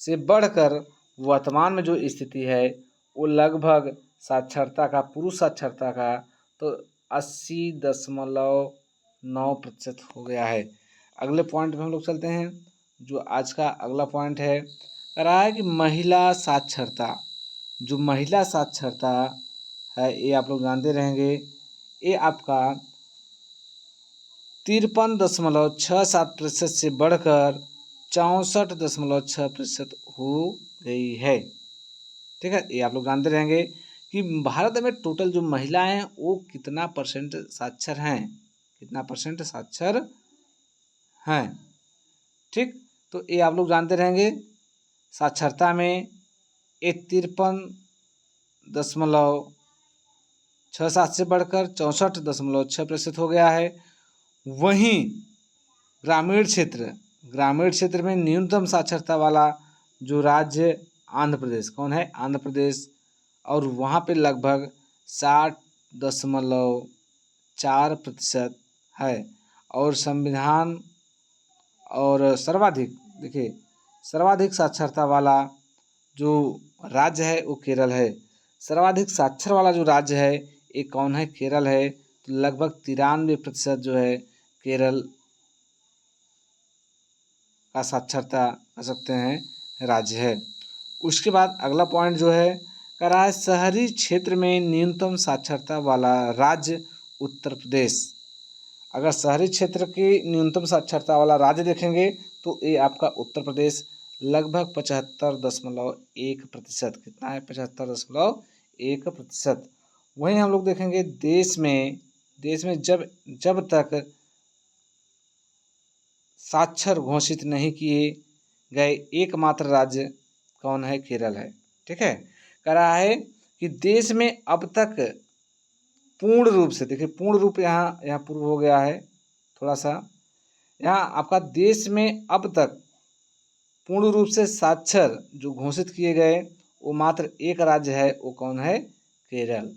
से बढ़कर वर्तमान में जो स्थिति है वो लगभग साक्षरता का पुरुष साक्षरता का तो 80.9% हो गया है। अगले पॉइंट में हम लोग चलते हैं। जो आज का अगला पॉइंट है कह रहा है कि महिला साक्षरता, जो महिला साक्षरता है ये आप लोग जानते रहेंगे ये आपका 53.67% से बढ़कर 64.6% हो गई है। ठीक है, ये आप लोग जानते रहेंगे कि भारत में टोटल जो महिलाएं हैं वो कितना परसेंट साक्षर हैं, कितना परसेंट साक्षर हैं। ठीक, तो ये आप लोग जानते रहेंगे साक्षरता में ये 53.67 से बढ़कर 64.6% हो गया है। वहीं ग्रामीण क्षेत्र में न्यूनतम साक्षरता वाला जो राज्य आंध्र प्रदेश, कौन है आंध्र प्रदेश, और वहाँ पे लगभग 60.4% है। और संविधान और सर्वाधिक देखिए सर्वाधिक साक्षरता वाला जो राज्य है वो केरल है। सर्वाधिक साक्षर वाला जो राज्य है ये कौन है केरल है। तो लगभग 93% जो है केरल का साक्षरता कह सकते हैं राज्य है। उसके बाद अगला पॉइंट जो है कह रहा है शहरी क्षेत्र में न्यूनतम साक्षरता वाला राज्य उत्तर प्रदेश। अगर शहरी क्षेत्र की न्यूनतम साक्षरता वाला राज्य देखेंगे तो ये आपका उत्तर प्रदेश लगभग 75.1%। कितना है 75.1%। वहीं हम लोग देखेंगे देश में जब तक साक्षर घोषित नहीं किए गए एकमात्र राज्य कौन है? केरल है। ठीक है, कह रहा है कि देश में अब तक पूर्ण रूप से, देखिए पूर्ण रूप यहाँ पूर्व हो गया है थोड़ा सा, यहाँ आपका देश में अब तक पूर्ण रूप से साक्षर जो घोषित किए गए वो मात्र एक राज्य है, वो कौन है? केरल।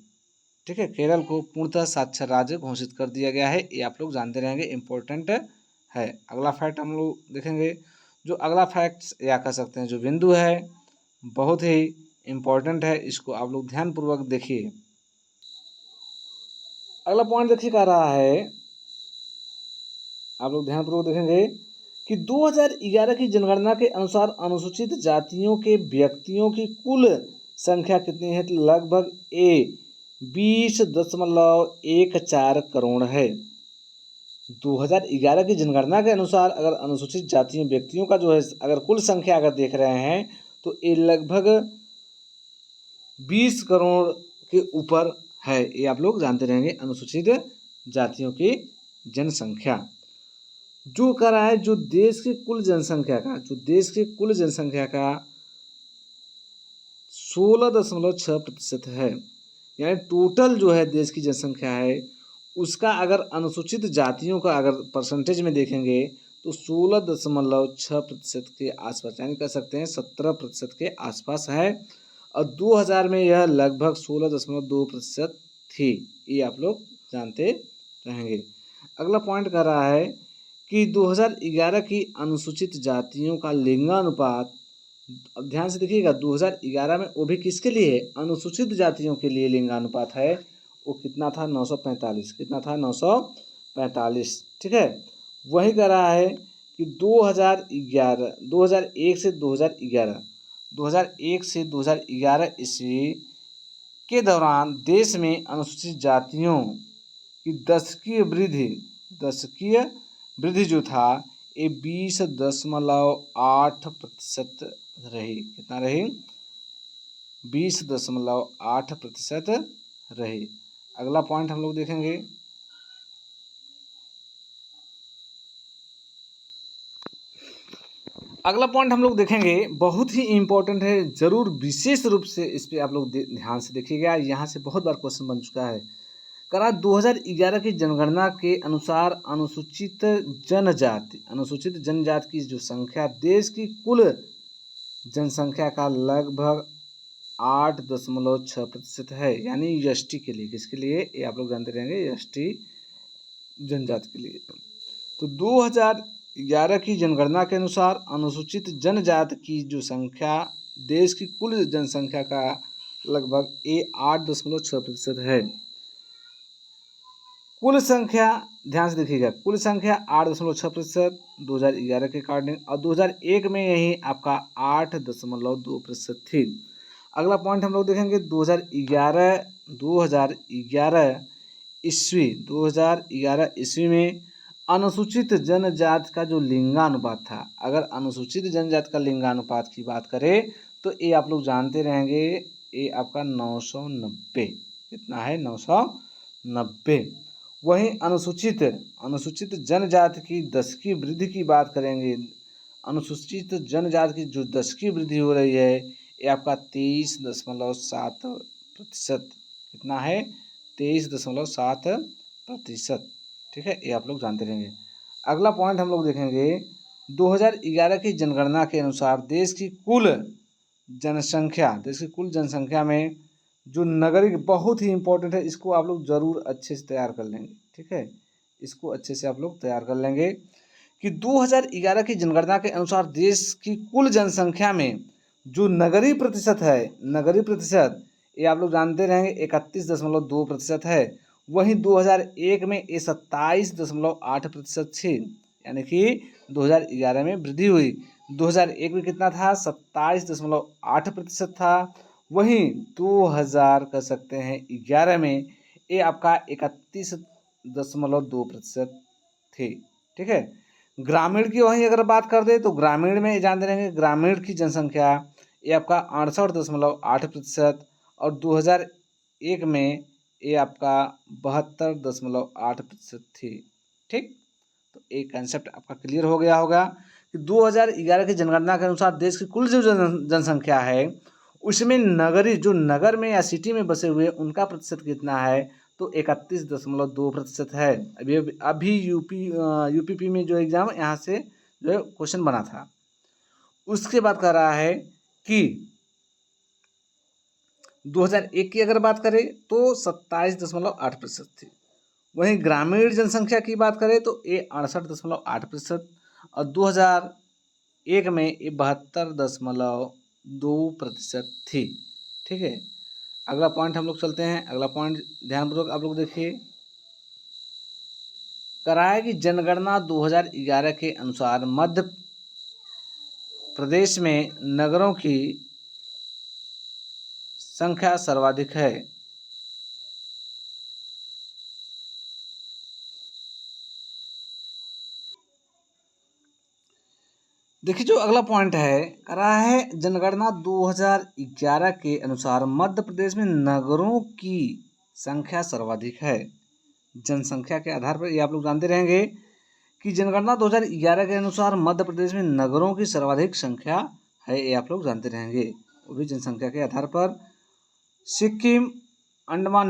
ठीक है, केरल को पूर्णतः साक्षर राज्य घोषित कर दिया गया है, ये आप लोग जानते रहेंगे, इम्पोर्टेंट है। अगला फैक्ट हम लोग देखेंगे, जो अगला फैक्ट या कह सकते हैं जो बिंदु है बहुत ही इम्पोर्टेंट है, इसको आप लोग ध्यानपूर्वक देखिए। अगला पॉइंट देखिए कह रहा है, आप लोग ध्यानपूर्वक देखेंगे कि 2011 की जनगणना के अनुसार अनुसूचित जातियों के व्यक्तियों की कुल संख्या कितनी है? तो लगभग 20.14 करोड़ है। 2011 की जनगणना के अनुसार अगर अनुसूचित जातियों व्यक्तियों का जो है अगर कुल संख्या अगर देख रहे हैं तो ये लगभग 20 करोड़ के ऊपर है, ये आप लोग जानते रहेंगे। अनुसूचित जातियों की जनसंख्या जो कर रहा है, जो देश की कुल जनसंख्या का 16.6% है, यानी टोटल जो है देश की जनसंख्या है उसका अगर अनुसूचित जातियों का अगर परसेंटेज में देखेंगे तो 16.6% के आसपास, यानी कह सकते हैं 17% के आसपास है, और 2000 में यह लगभग 16.2% थी, ये आप लोग जानते रहेंगे। अगला पॉइंट कर रहा है कि 2011 की अनुसूचित जातियों का लिंगानुपात, अब ध्यान से देखिएगा, 2011 में वो भी किसके लिए? अनुसूचित जातियों के लिए लिंगानुपात है, वो कितना था? 945। कितना था? 945। ठीक है, वही कह रहा है कि 2001 से 2011 ईस्वी के दौरान देश में अनुसूचित जातियों की दशकीय वृद्धि जो था ये 20.8% रही। कितना रही? 20.8% रही। अगला पॉइंट हम लोग देखेंगे, बहुत ही इम्पोर्टेंट है, जरूर विशेष रूप से इस पर आप लोग ध्यान से देखिएगा, यहाँ से बहुत बार क्वेश्चन बन चुका है। करा 2011 की जनगणना के अनुसार अनुसूचित जनजाति की जो संख्या देश की कुल जनसंख्या का लगभग 8.6% है, यानी एसटी के लिए। किसके लिए? ये आप लोग जानते रहेंगे, एसटी जनजाति के लिए। तो 2011 की जनगणना के अनुसार अनुसूचित जनजाति की जो संख्या देश की कुल जनसंख्या का लगभग 8.6% है। कुल संख्या ध्यान से देखिएगा, कुल संख्या 8.6% 2011 के अकॉर्डिंग, और 2001 में यही आपका 8.2% थी। अगला पॉइंट हम लोग देखेंगे 2011 ईस्वी में अनुसूचित जनजाति का जो लिंगानुपात था, अगर अनुसूचित जनजाति का लिंगानुपात की बात करें तो ये आप लोग जानते रहेंगे, ये आपका 990। कितना है? 990। वहीं अनुसूचित जनजाति की दशकीय वृद्धि की बात करेंगे, अनुसूचित जनजाति की जो दशकीय वृद्धि हो रही है ये आपका 23.7%। कितना है? 23.7%। ठीक है, ये आप लोग जानते रहेंगे। अगला पॉइंट हम लोग देखेंगे 2011 की जनगणना के अनुसार देश की कुल जनसंख्या में जो नगरीय, बहुत ही इंपॉर्टेंट है, इसको आप लोग जरूर अच्छे से तैयार कर लेंगे। ठीक है, इसको अच्छे से आप लोग तैयार कर लेंगे कि 2011 की जनगणना के अनुसार देश की कुल जनसंख्या में जो नगरीय प्रतिशत है, ये आप लोग जानते रहेंगे 31.2% है। वहीं 2001 में ये 27.8% थी, यानी कि 2011 में वृद्धि हुई। 2001 में कितना था? 27.8% था। वहीं 2000 कह सकते हैं 11 में ये आपका 31.2% थी। ठीक है, ग्रामीण की वहीं अगर बात कर दे तो ग्रामीण में जानते रहेंगे, ग्रामीण की जनसंख्या ये आपका 68.8%, और 2001 में ये आपका 72.8% थी। ठीक, तो एक कंसेप्ट आपका क्लियर हो गया होगा कि 2011 की जनगणना के अनुसार देश की कुल जो जनसंख्या है उसमें नगरी जो नगर में या सिटी में बसे हुए उनका प्रतिशत कितना है, तो 31.2% है। अभी यूपीपी में जो एग्ज़ाम यहाँ से जो है क्वेश्चन बना था। उसके बाद कह रहा है कि 2001 की अगर बात करें तो 27.8% थी। वहीं ग्रामीण जनसंख्या की बात करें तो ये 68.8% और 2001 में ये 72.2% थी। ठीक है, अगला पॉइंट हम लोग चलते हैं। अगला पॉइंट ध्यानपूर्वक आप लोग देखिए, कराया कि जनगणना 2011 के अनुसार मध्य प्रदेश में नगरों की संख्या सर्वाधिक है। देखिए जो अगला पॉइंट है, कह रहा है जनगणना 2011 के अनुसार मध्य प्रदेश में नगरों की संख्या सर्वाधिक है। जनसंख्या के आधार पर ये आप लोग जानते रहेंगे कि जनगणना 2011 के अनुसार मध्य प्रदेश में नगरों की सर्वाधिक संख्या है, ये आप लोग जानते रहेंगे। वो भी जनसंख्या के आधार पर सिक्किम, अंडमान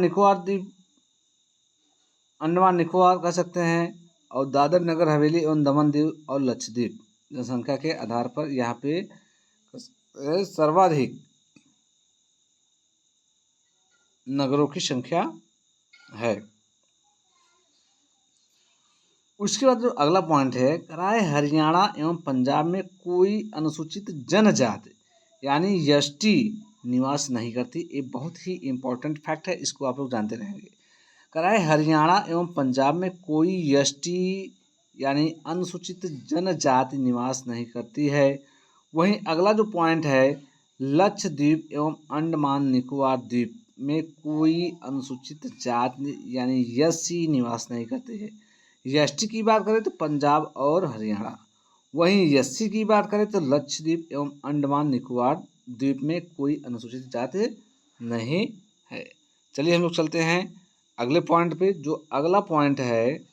निकोबार कह सकते हैं, और दादर नगर हवेली एवं दमन दीव और लक्षद्वीप जनसंख्या के आधार पर यहाँ पे सर्वाधिक नगरों की संख्या है। उसके बाद जो अगला पॉइंट है, राय हरियाणा एवं पंजाब में कोई अनुसूचित जनजाति यानी एसटी निवास नहीं करती। ये बहुत ही इम्पोर्टेंट फैक्ट है, इसको आप लोग जानते रहेंगे। कराए हरियाणा एवं पंजाब में कोई एसटी यानी अनुसूचित जनजाति निवास नहीं करती है। वहीं अगला जो पॉइंट है, लक्षद्वीप एवं अंडमान निकोबार द्वीप में कोई अनुसूचित जाति यानी एससी निवास नहीं करती है। एसटी की बात करें तो पंजाब और हरियाणा, वहीं एससी की बात करें तो लक्षद्वीप एवं अंडमान निकोबार द्वीप में कोई अनुसूचित जाति नहीं है। चलिए हम लोग चलते हैं अगले पॉइंट पे। जो अगला पॉइंट है,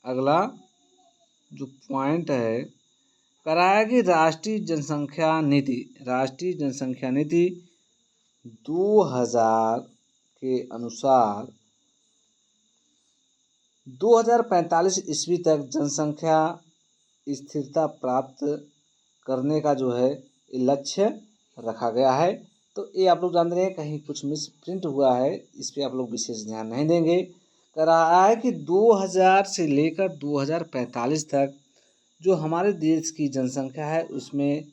अगला जो पॉइंट है, कराया कि राष्ट्रीय जनसंख्या नीति 2000 के अनुसार 2045 ईस्वी तक जनसंख्या स्थिरता प्राप्त करने का जो है लक्ष्य रखा गया है। तो ये आप लोग जान रहे हैं, कहीं कुछ मिस प्रिंट हुआ है, इस पर आप लोग विशेष ध्यान नहीं देंगे। कह रहा है कि 2000 से लेकर 2045 तक जो हमारे देश की जनसंख्या है उसमें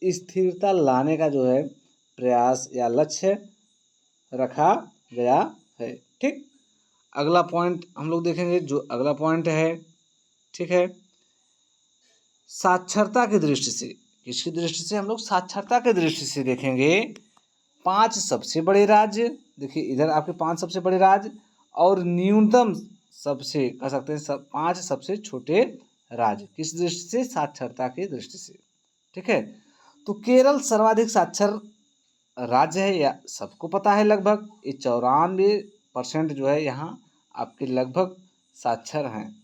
स्थिरता लाने का जो है प्रयास या लक्ष्य रखा गया है। ठीक, अगला पॉइंट हम लोग देखेंगे। जो अगला पॉइंट है, ठीक है, साक्षरता की दृष्टि से, किसकी दृष्टि से, हम लोग साक्षरता की दृष्टि से देखेंगे। 5 सबसे बड़े राज्य, देखिए इधर आपके 5 सबसे बड़े राज्य और न्यूनतम सबसे कह सकते हैं 5 सबसे छोटे राज्य, किस दृष्टि से, साक्षरता की दृष्टि से। ठीक है, तो केरल सर्वाधिक साक्षर राज्य है, या सबको पता है लगभग ये 94% जो है यहाँ आपके लगभग साक्षर हैं।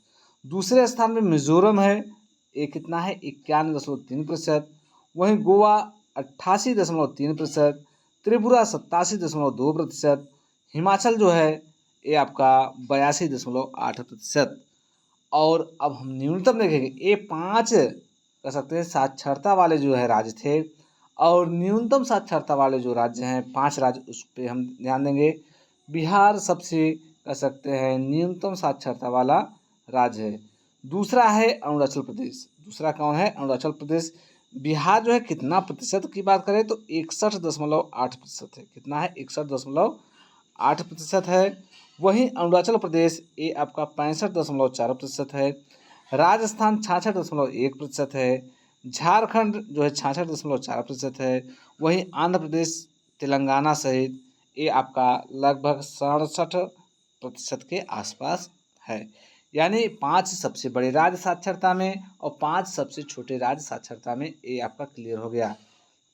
दूसरे स्थान में मिजोरम है, ये कितना है, 91.3%। वहीं गोवा 88.3%, त्रिपुरा 87.2%, हिमाचल जो है ये आपका 82.8%। और अब हम न्यूनतम देखेंगे, ये 5 कह सकते हैं साक्षरता वाले जो है राज्य थे, और न्यूनतम साक्षरता वाले जो राज्य हैं 5 राज्य, उस पर हम ध्यान देंगे। बिहार सबसे कह सकते हैं न्यूनतम साक्षरता वाला राज्य है। दूसरा है अरुणाचल प्रदेश। दूसरा कौन है, अरुणाचल प्रदेश। बिहार जो है कितना प्रतिशत की बात करें तो 61.8% है। कितना है, 61.8% है। वहीं अरुणाचल प्रदेश ये आपका 65.4% है। राजस्थान 66.1% है। झारखंड जो है 66.4% है। वहीं आंध्र प्रदेश, तेलंगाना सहित ये आपका लगभग 67% के आसपास है। यानी 5 सबसे बड़े राज्य साक्षरता में और 5 सबसे छोटे राज्य साक्षरता में, ये आपका क्लियर हो गया।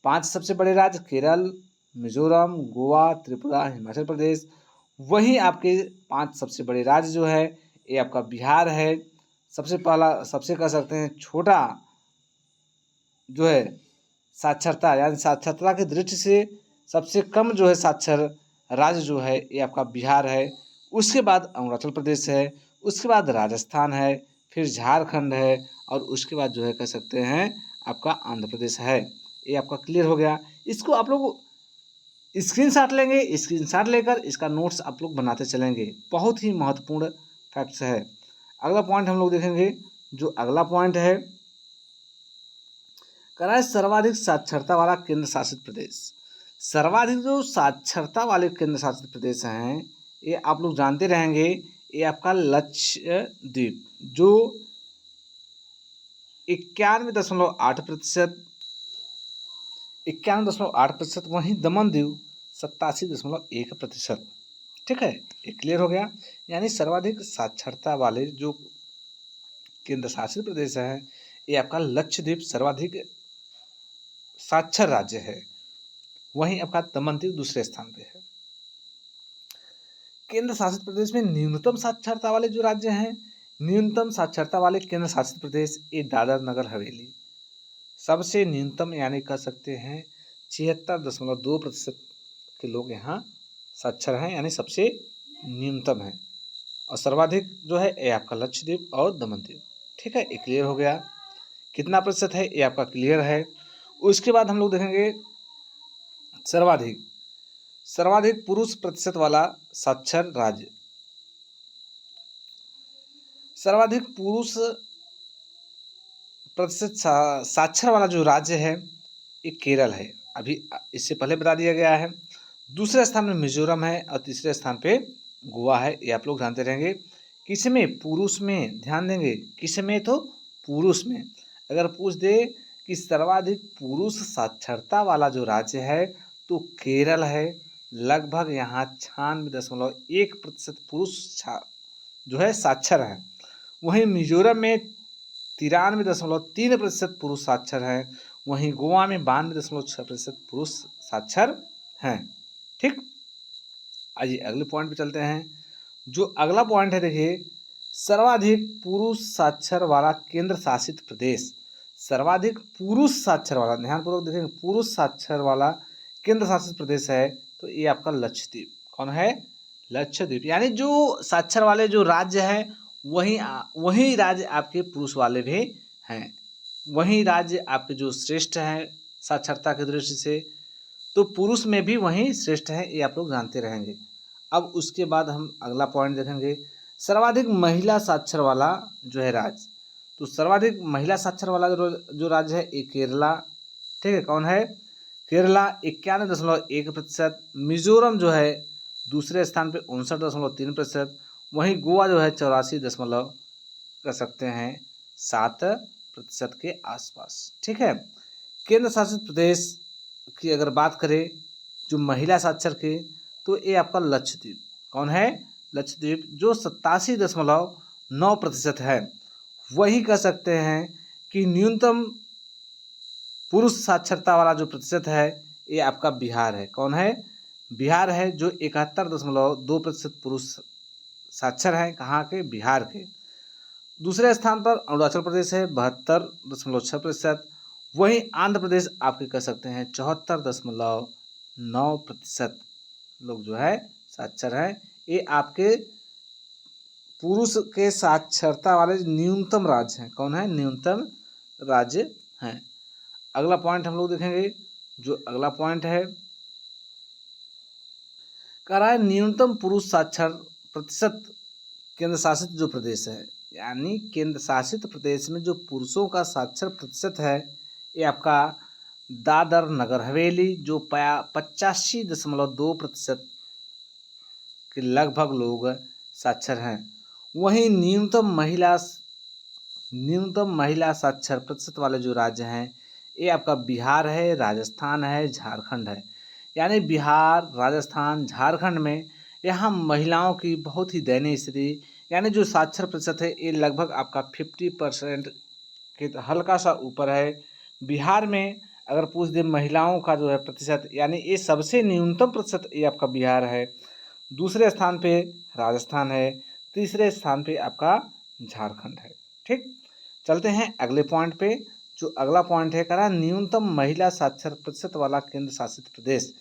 5 सबसे बड़े राज्य केरल, मिजोरम, गोवा, त्रिपुरा, हिमाचल प्रदेश। वहीं आपके 5 सबसे बड़े राज्य जो है ये आपका बिहार है, सबसे पहला, सबसे कह सकते हैं छोटा जो है साक्षरता, यानी साक्षरता की दृष्टि से सबसे कम जो है साक्षर राज्य जो है ये आपका बिहार है। उसके बाद अरुणाचल प्रदेश है, उसके बाद राजस्थान है, फिर झारखंड है, और उसके बाद जो है कह सकते हैं आपका आंध्र प्रदेश है। ये आपका क्लियर हो गया। इसको आप लोग स्क्रीनशॉट लेंगे, स्क्रीनशॉट लेकर इसका नोट्स आप लोग बनाते चलेंगे। बहुत ही महत्वपूर्ण फैक्ट्स है। अगला पॉइंट हम लोग देखेंगे। जो अगला पॉइंट है, करा है सर्वाधिक साक्षरता वाला केंद्र शासित प्रदेश। सर्वाधिक जो साक्षरता वाले केंद्र शासित प्रदेश हैं ये आप लोग जानते रहेंगे। ये आपका लक्षद्वीप जो 91.8%, 91.8%, वहीं दमन-दीव 87.1%। ठीक है, ये क्लियर हो गया। यानी सर्वाधिक साक्षरता वाले जो केंद्र शासित प्रदेश है ये आपका लक्षद्वीप सर्वाधिक साक्षर राज्य है, वहीं आपका दमन-दीव दूसरे स्थान पे है। केंद्र शासित प्रदेश में न्यूनतम साक्षरता वाले जो राज्य हैं, न्यूनतम साक्षरता वाले केंद्र शासित प्रदेश ये दादर नगर हवेली सबसे न्यूनतम, यानी कह सकते हैं 76.2% के लोग यहाँ साक्षर हैं, यानी सबसे न्यूनतम है। और सर्वाधिक जो है ये आपका लक्षद्वीप और दमन-दीव। ठीक है, ये क्लियर हो गया। कितना प्रतिशत है ये आपका क्लियर है। उसके बाद हम लोग देखेंगे सर्वाधिक पुरुष प्रतिशत वाला साक्षर राज्य। सर्वाधिक पुरुष प्रतिशत साक्षर वाला जो राज्य है ये केरल है, अभी इससे पहले बता दिया गया है। दूसरे स्थान में मिजोरम है और तीसरे स्थान पे गोवा है। ये आप लोग जानते रहेंगे। किसमें? पुरुष में। ध्यान देंगे, किसमें? तो पुरुष में। अगर पूछ दे कि सर्वाधिक पुरुष साक्षरता वाला जो राज्य है तो केरल है। लगभग यहाँ 96.1% पुरुष जो है साक्षर है। वहीं मिजोरम में 93.3% पुरुष साक्षर है। वहीं गोवा में 92.6% पुरुष साक्षर हैं। ठीक, आइए अगले पॉइंट पे चलते हैं। जो अगला पॉइंट है देखिए, सर्वाधिक पुरुष साक्षर वाला केंद्र शासित प्रदेश। सर्वाधिक पुरुष साक्षर वाला, ध्यानपूर्वक देखेंगे, पुरुष साक्षर वाला केंद्र शासित प्रदेश है तो ये आपका लक्षद्वीप। कौन है? लक्षद्वीप। यानी जो साक्षर वाले जो राज्य है वही राज्य आपके पुरुष वाले भी हैं, वही राज्य आपके जो श्रेष्ठ हैं साक्षरता की दृष्टि से, तो पुरुष में भी वही श्रेष्ठ है, ये आप लोग जानते रहेंगे। अब उसके बाद हम अगला पॉइंट देखेंगे, सर्वाधिक महिला साक्षर वाला जो है राज्य। तो सर्वाधिक महिला साक्षर वाला जो राज्य है ये केरला। ठीक है, कौन है? केरला 91.1%। मिजोरम जो है दूसरे स्थान पे 59.3%। वहीं गोवा जो है 84 कह सकते हैं 7% के आसपास। ठीक है, केंद्र शासित प्रदेश की अगर बात करें जो महिला साक्षर की, तो ये आपका लक्षद्वीप। कौन है? लक्षद्वीप, जो 87.9% है। वही कह सकते हैं कि न्यूनतम पुरुष साक्षरता वाला जो प्रतिशत है ये आपका बिहार है। कौन है? बिहार है, जो 71.2% पुरुष साक्षर हैं। कहाँ के? बिहार के। दूसरे स्थान पर अरुणाचल प्रदेश है 72.6%। वहीं आंध्र प्रदेश आपके कह सकते हैं 74.9% लोग जो है साक्षर हैं। ये आपके पुरुष के साक्षरता वाले न्यूनतम राज्य हैं। कौन है? न्यूनतम राज्य हैं। अगला पॉइंट हम लोग देखेंगे। जो अगला पॉइंट है, कह रहा है न्यूनतम पुरुष साक्षर प्रतिशत केंद्र शासित जो प्रदेश है, यानी केंद्र शासित प्रदेश में जो पुरुषों का साक्षर प्रतिशत है ये आपका दादर नगर हवेली, जो 85.2% के लगभग लोग साक्षर हैं। वहीं न्यूनतम महिला साक्षर प्रतिशत वाले जो राज्य हैं ये आपका बिहार है, राजस्थान है, झारखंड है। यानी बिहार, राजस्थान, झारखंड में यहाँ महिलाओं की बहुत ही दयनीय स्थिति, यानी जो साक्षर प्रतिशत है ये लगभग आपका 50% के हल्का सा ऊपर है। बिहार में अगर पूछ दे महिलाओं का जो है प्रतिशत, यानी ये सबसे न्यूनतम प्रतिशत ये आपका बिहार है। दूसरे स्थान पे राजस्थान है, तीसरे स्थान पे आपका झारखंड है। ठीक। ठीक, चलते हैं अगले पॉइंट पे। जो अगला पॉइंट है, करा न्यूनतम महिला साक्षर प्रतिशत वाला केंद्र शासित प्रदेश।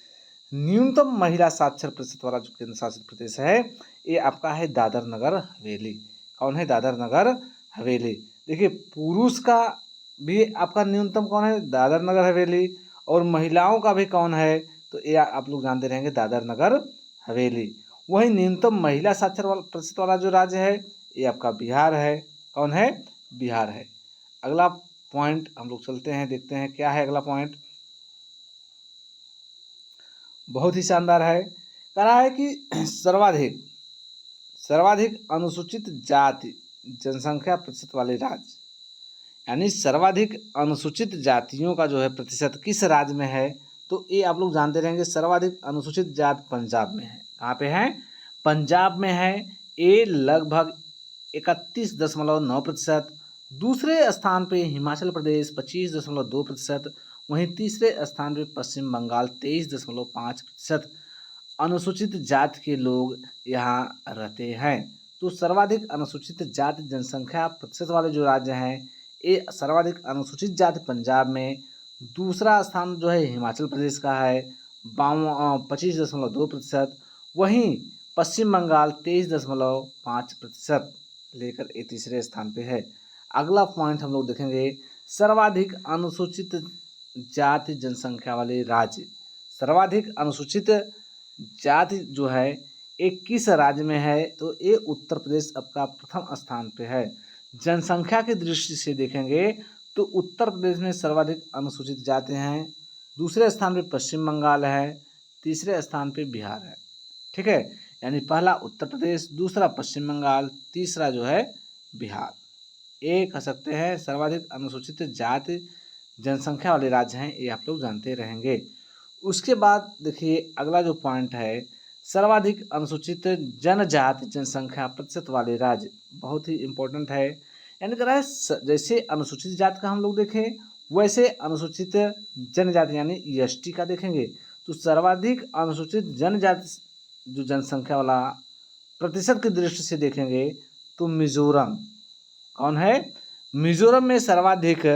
न्यूनतम महिला साक्षर प्रतिशत वाला जो केंद्र शासित प्रदेश है, ये आपका है दादर नगर हवेली। कौन है? दादर नगर हवेली। देखिए, पुरुष का भी आपका न्यूनतम कौन है? दादर नगर हवेली। और महिलाओं का भी कौन है? तो ये आप लोग जानते रहेंगे, दादर नगर हवेली। वही न्यूनतम महिला साक्षर वाला प्रतिशत वाला जो राज्य है, ये आपका बिहार है। कौन है? बिहार है। अगला पॉइंट हम लोग चलते हैं, देखते हैं क्या है अगला पॉइंट। बहुत ही शानदार है। कह रहा है कि सर्वाधिक अनुसूचित जाति जनसंख्या प्रतिशत वाले राज्य, यानी सर्वाधिक अनुसूचित जातियों का जो है प्रतिशत किस राज्य में है? तो ये आप लोग जानते रहेंगे, सर्वाधिक अनुसूचित जाति पंजाब में है। कहाँ पे है? पंजाब में है। ये लगभग 31.9%। दूसरे स्थान पे हिमाचल प्रदेश 25.2%। वहीं तीसरे स्थान पे पश्चिम बंगाल 23.5% अनुसूचित जाति के लोग यहाँ रहते हैं। तो सर्वाधिक अनुसूचित जाति जनसंख्या प्रतिशत वाले जो राज्य हैं, ये सर्वाधिक अनुसूचित जाति पंजाब में, दूसरा स्थान जो है हिमाचल प्रदेश का है 25.2%। वहीं पश्चिम बंगाल 23.5% लेकर ये तीसरे स्थान पे है। अगला पॉइंट हम लोग देखेंगे, सर्वाधिक अनुसूचित जाति जनसंख्या वाले राज्य। सर्वाधिक अनुसूचित जाति जो है एक किस राज्य में है? तो ये उत्तर प्रदेश आपका प्रथम स्थान पे है। जनसंख्या की दृष्टि से देखेंगे तो उत्तर प्रदेश में सर्वाधिक अनुसूचित जाति हैं। दूसरे स्थान पे पश्चिम बंगाल है, तीसरे स्थान पे बिहार है। ठीक है, यानी पहला उत्तर प्रदेश, दूसरा पश्चिम बंगाल, तीसरा जो है बिहार। ये कह सकते हैं सर्वाधिक अनुसूचित जाति जनसंख्या वाले राज्य हैं, ये आप लोग जानते रहेंगे। उसके बाद देखिए अगला जो पॉइंट है, सर्वाधिक अनुसूचित जनजाति जनसंख्या प्रतिशत वाले राज्य, बहुत ही इम्पोर्टेंट है। यानी कह रहा है जैसे अनुसूचित जाति का हम लोग देखें, वैसे अनुसूचित जनजाति यानी एसटी का देखेंगे। तो सर्वाधिक अनुसूचित जनजाति जो जनसंख्या वाला प्रतिशत की दृष्टि से देखेंगे तो मिजोरम। कौन है? मिजोरम में सर्वाधिक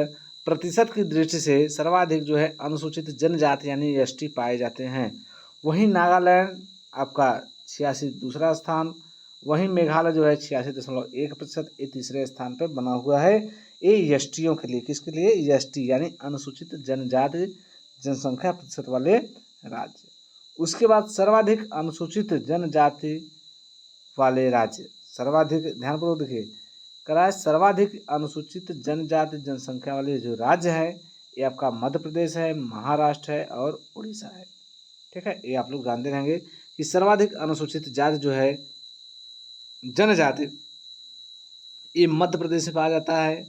प्रतिशत की दृष्टि से सर्वाधिक जो है अनुसूचित जनजाति यानी एसटी पाए जाते हैं। वहीं नागालैंड आपका 86 दूसरा स्थान, वहीं मेघालय जो है 86.1%, ये तीसरे स्थान पर बना हुआ है। ये एसटियों के लिए, किसके लिए? एसटी यानी अनुसूचित जनजाति जनसंख्या प्रतिशत वाले राज्य। उसके बाद सर्वाधिक अनुसूचित जनजाति वाले राज्य, सर्वाधिक ध्यानपूर्वक देखिए, करा है सर्वाधिक अनुसूचित जनजाति जनसंख्या वाले जो राज्य है, ये आपका मध्य प्रदेश है, महाराष्ट्र है और उड़ीसा है। ठीक है, ये आप लोग जानते रहेंगे कि सर्वाधिक अनुसूचित जाति जो है जनजाति, ये मध्य प्रदेश में पाया जाता है,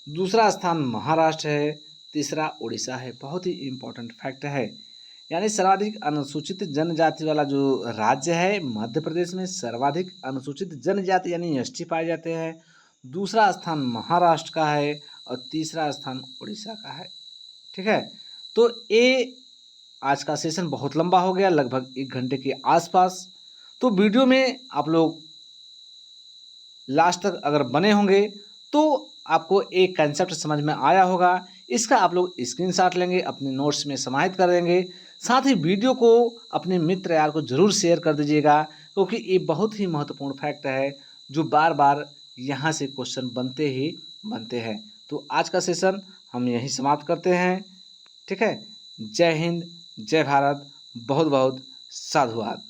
दूसरा स्थान महाराष्ट्र है, तीसरा उड़ीसा है। बहुत ही इम्पोर्टेंट फैक्ट है। यानी सर्वाधिक अनुसूचित जनजाति वाला जो राज्य है मध्य प्रदेश में सर्वाधिक अनुसूचित जनजाति यानी एसटी पाए जाते हैं, दूसरा स्थान महाराष्ट्र का है और तीसरा स्थान उड़ीसा का है। ठीक है, तो ये आज का सेशन बहुत लंबा हो गया, लगभग 1 घंटे के आसपास। तो वीडियो में आप लोग लास्ट तक अगर बने होंगे तो आपको एक कंसेप्ट समझ में आया होगा। इसका आप लोग स्क्रीनशॉट लेंगे, अपने नोट्स में समाहित कर देंगे। साथ ही वीडियो को अपने मित्र यार को ज़रूर शेयर कर दीजिएगा, क्योंकि ये बहुत ही महत्वपूर्ण फैक्ट है जो बार बार यहाँ से क्वेश्चन बनते ही बनते हैं। तो आज का सेशन हम यहीं समाप्त करते हैं। ठीक है, जय हिंद, जय भारत, बहुत बहुत साधुवाद।